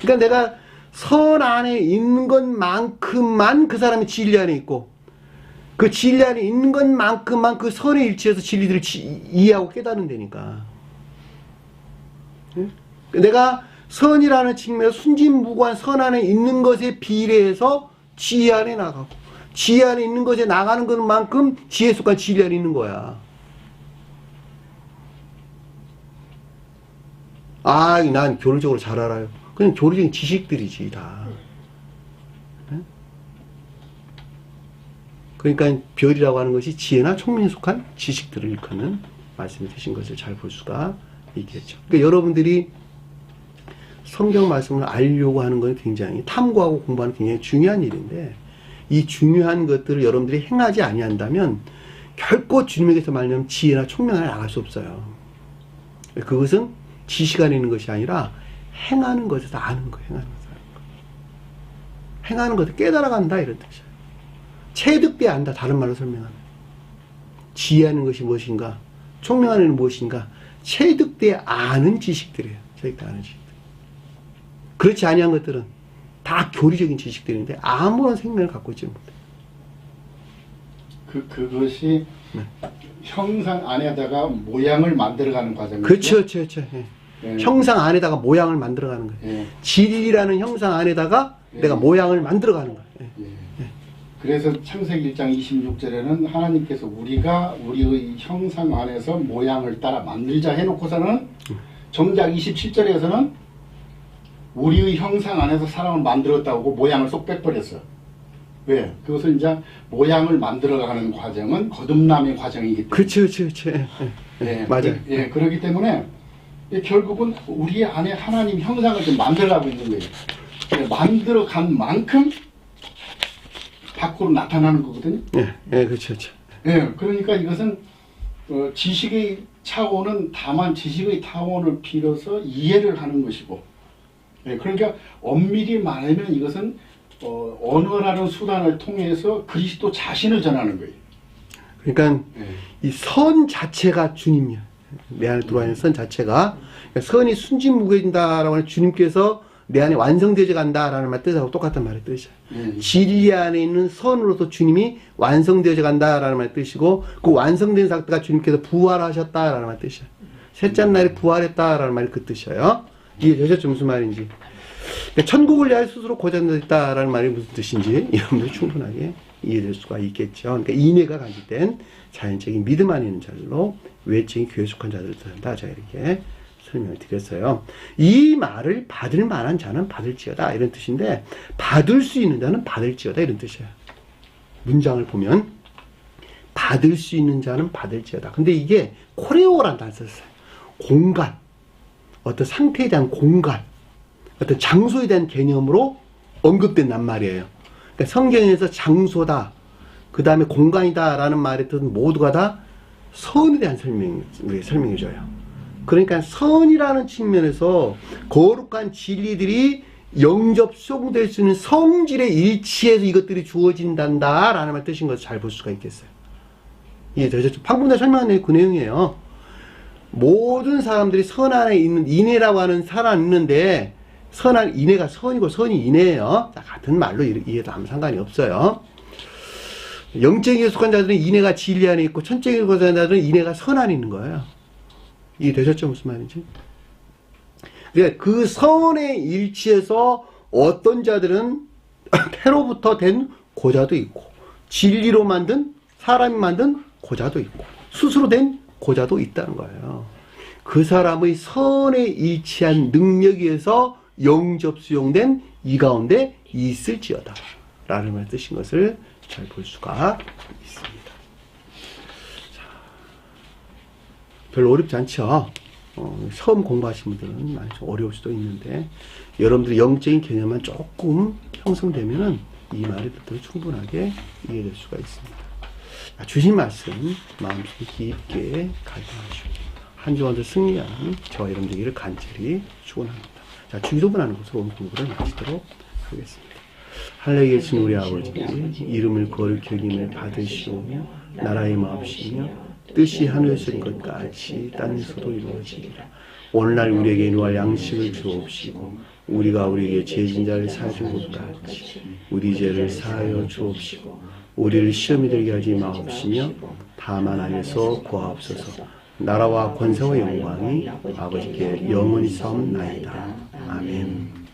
그러니까 내가 선 안에 있는 것만큼만 그 사람이 진리 안에 있고, 그 진리 안에 있는 것만큼만 그 선에 일치해서 진리들을 이해하고 깨닫는다니까. 응? 내가 선이라는 측면에서 순진무구한 선 안에 있는 것에 비례해서 지혜 안에 나가고, 지혜 안에 있는 것에 나가는 것만큼 지혜 속과 진리 안에 있는 거야. 아, 난 교리적으로 잘 알아요. 그냥 교리적인 지식들이지, 다. 네? 그러니까 별이라고 하는 것이 지혜나 총명에 속한 지식들을 일컫는 말씀이 되신 것을 잘 볼 수가 있겠죠. 그러니까 여러분들이 성경 말씀을 알려고 하는 건 굉장히 탐구하고 공부하는 굉장히 중요한 일인데, 이 중요한 것들을 여러분들이 행하지 아니한다면 결코 주님에게서 말하면 지혜나 총명을 나갈 수 없어요. 그것은 지식 안에 있는 것이 아니라 행하는 것에서 아는 거예요. 행하는 것에서 아는 거. 행하는 것을 깨달아간다 이런 뜻이에요. 체득돼 안다 다른 말로 설명하면. 지혜하는 것이 무엇인가, 총명하는 것이 무엇인가, 체득돼 아는 지식들이에요. 체득돼 아는 지식들. 그렇지 아니한 것들은 다 교리적인 지식들인데 아무런 생명을 갖고 있지 못해. 그것이 네. 형상 안에다가 모양을 만들어가는 과정이죠. 그렇죠, 그렇죠. 예. 예. 형상 안에다가 모양을 만들어가는 거예요. 예. 진리라는 형상 안에다가 예. 내가 모양을 만들어가는 거예요. 예. 예. 그래서 창세기 1장 26절에는 하나님께서 우리가 우리의 형상 안에서 모양을 따라 만들자 해놓고서는 정작 27절에서는 우리의 형상 안에서 사람을 만들었다고 모양을 쏙 빼버렸어. 왜? 그것은 이제 모양을 만들어가는 과정은 거듭남의 과정이기 때문에. 그렇죠, 그렇죠, 그렇죠. 예. 예, 맞아요. 예, 그렇기 때문에 결국은 우리 안에 하나님 형상을 좀 만들어가고 있는 거예요. 예, 만들어간 만큼 밖으로 나타나는 거거든요. 예, 예, 그렇죠, 그렇죠. 예, 그러니까 이것은 지식의 차원은 다만 지식의 타원을 빌어서 이해를 하는 것이고, 예, 그러니까 엄밀히 말하면 이것은 언어라는 수단을 통해서 그리스도 자신을 전하는 거예요. 그러니까 예. 이 선 자체가 주님이야. 내 안에 들어와 있는 선 자체가, 그러니까 선이 순진무구해진다라고 하는 주님께서 내 안에 완성되어 간다라는 말 뜻하고 똑같은 말의 뜻이야. 진리 안에 있는 선으로서 주님이 완성되어 간다라는 말의 뜻이고, 그 완성된 상태가 주님께서 부활하셨다라는 말의 뜻이야. 셋째 날에 부활했다라는 말이 그 뜻이에요. 이해되셨죠? 무슨 말인지. 그러니까 천국을 위하여 스스로 고전됐다라는 말이 무슨 뜻인지 여러분들 충분하게 이해될 수가 있겠죠. 그러니까 인애가 가지된 자연적인 믿음 안에 있는 자들로 외적인 교회 속한 자들을 뜻한다. 제가 이렇게 설명을 드렸어요. 이 말을 받을 만한 자는 받을지어다 이런 뜻인데, 받을 수 있는 자는 받을지어다 이런 뜻이에요. 문장을 보면 받을 수 있는 자는 받을지어다. 근데 이게 코레오라는 단어를 썼어요. 공간, 어떤 상태에 대한 공간, 어떤 장소에 대한 개념으로 언급된단 말이에요. 그러니까 성경에서 장소다, 그 다음에 공간이다 라는 말의 뜻은 모두가 다 선에 대한 설명해줘요. 그러니까 선이라는 측면에서 거룩한 진리들이 영접 수용될 수 있는 성질의 일치에서 이것들이 주어진단다 라는 말 뜻인 것을 잘 볼 수가 있겠어요. 이해되셨죠? 방금 전에 설명한 내용이 그 내용이에요. 모든 사람들이 선 안에 있는 인애라고 하는 사람 있는데, 선한 인애가 선이고 선이 인애예요. 같은 말로 이해도 아무 상관이 없어요. 영적인 속한 자들은 인애가 진리 안에 있고, 천적인 속한 자들은 인애가 선 안에 있는 거예요. 이해되셨죠? 무슨 말인지? 그러니까 그 선의 일치에서 어떤 자들은 태로부터 된 고자도 있고, 진리로 만든 사람이 만든 고자도 있고, 스스로 된 고자도 있다는 거예요. 그 사람의 선에 일치한 능력에 의해서 영접 수용된 이 가운데 있을지어다 라는 말 뜻인 것을 잘 볼 수가 있습니다. 자, 별로 어렵지 않죠? 처음 공부하신 분들은 많이 좀 어려울 수도 있는데, 여러분들의 영적인 개념만 조금 형성되면은 이 말의 뜻대로 충분하게 이해될 수가 있습니다. 주신 말씀 마음속에 깊게 각인하시고 한 주간도 승리하는 저와 여러분 되기를 간절히 축원합니다. 자, 주기도문하는 것으로 오늘 공부를 마치도록 하겠습니다. 하늘에 계신 우리 아버지, 이름을 거룩히 여김을 받으시오며 나라의 마옵시며 뜻이 하늘에서 이룬 것 같이 땅에서도 이루어지리라. 오늘날 우리에게 누할 양식을 주옵시고 우리가 우리에게 죄진 자를 사준 것 같이 우리 죄를 사하여 주옵시고 우리를 시험에 들게 하지 마옵시며 다만 안에서 구하옵소서. 나라와 권세와 영광이 아버지께 영원히 사옵나이다. 아멘.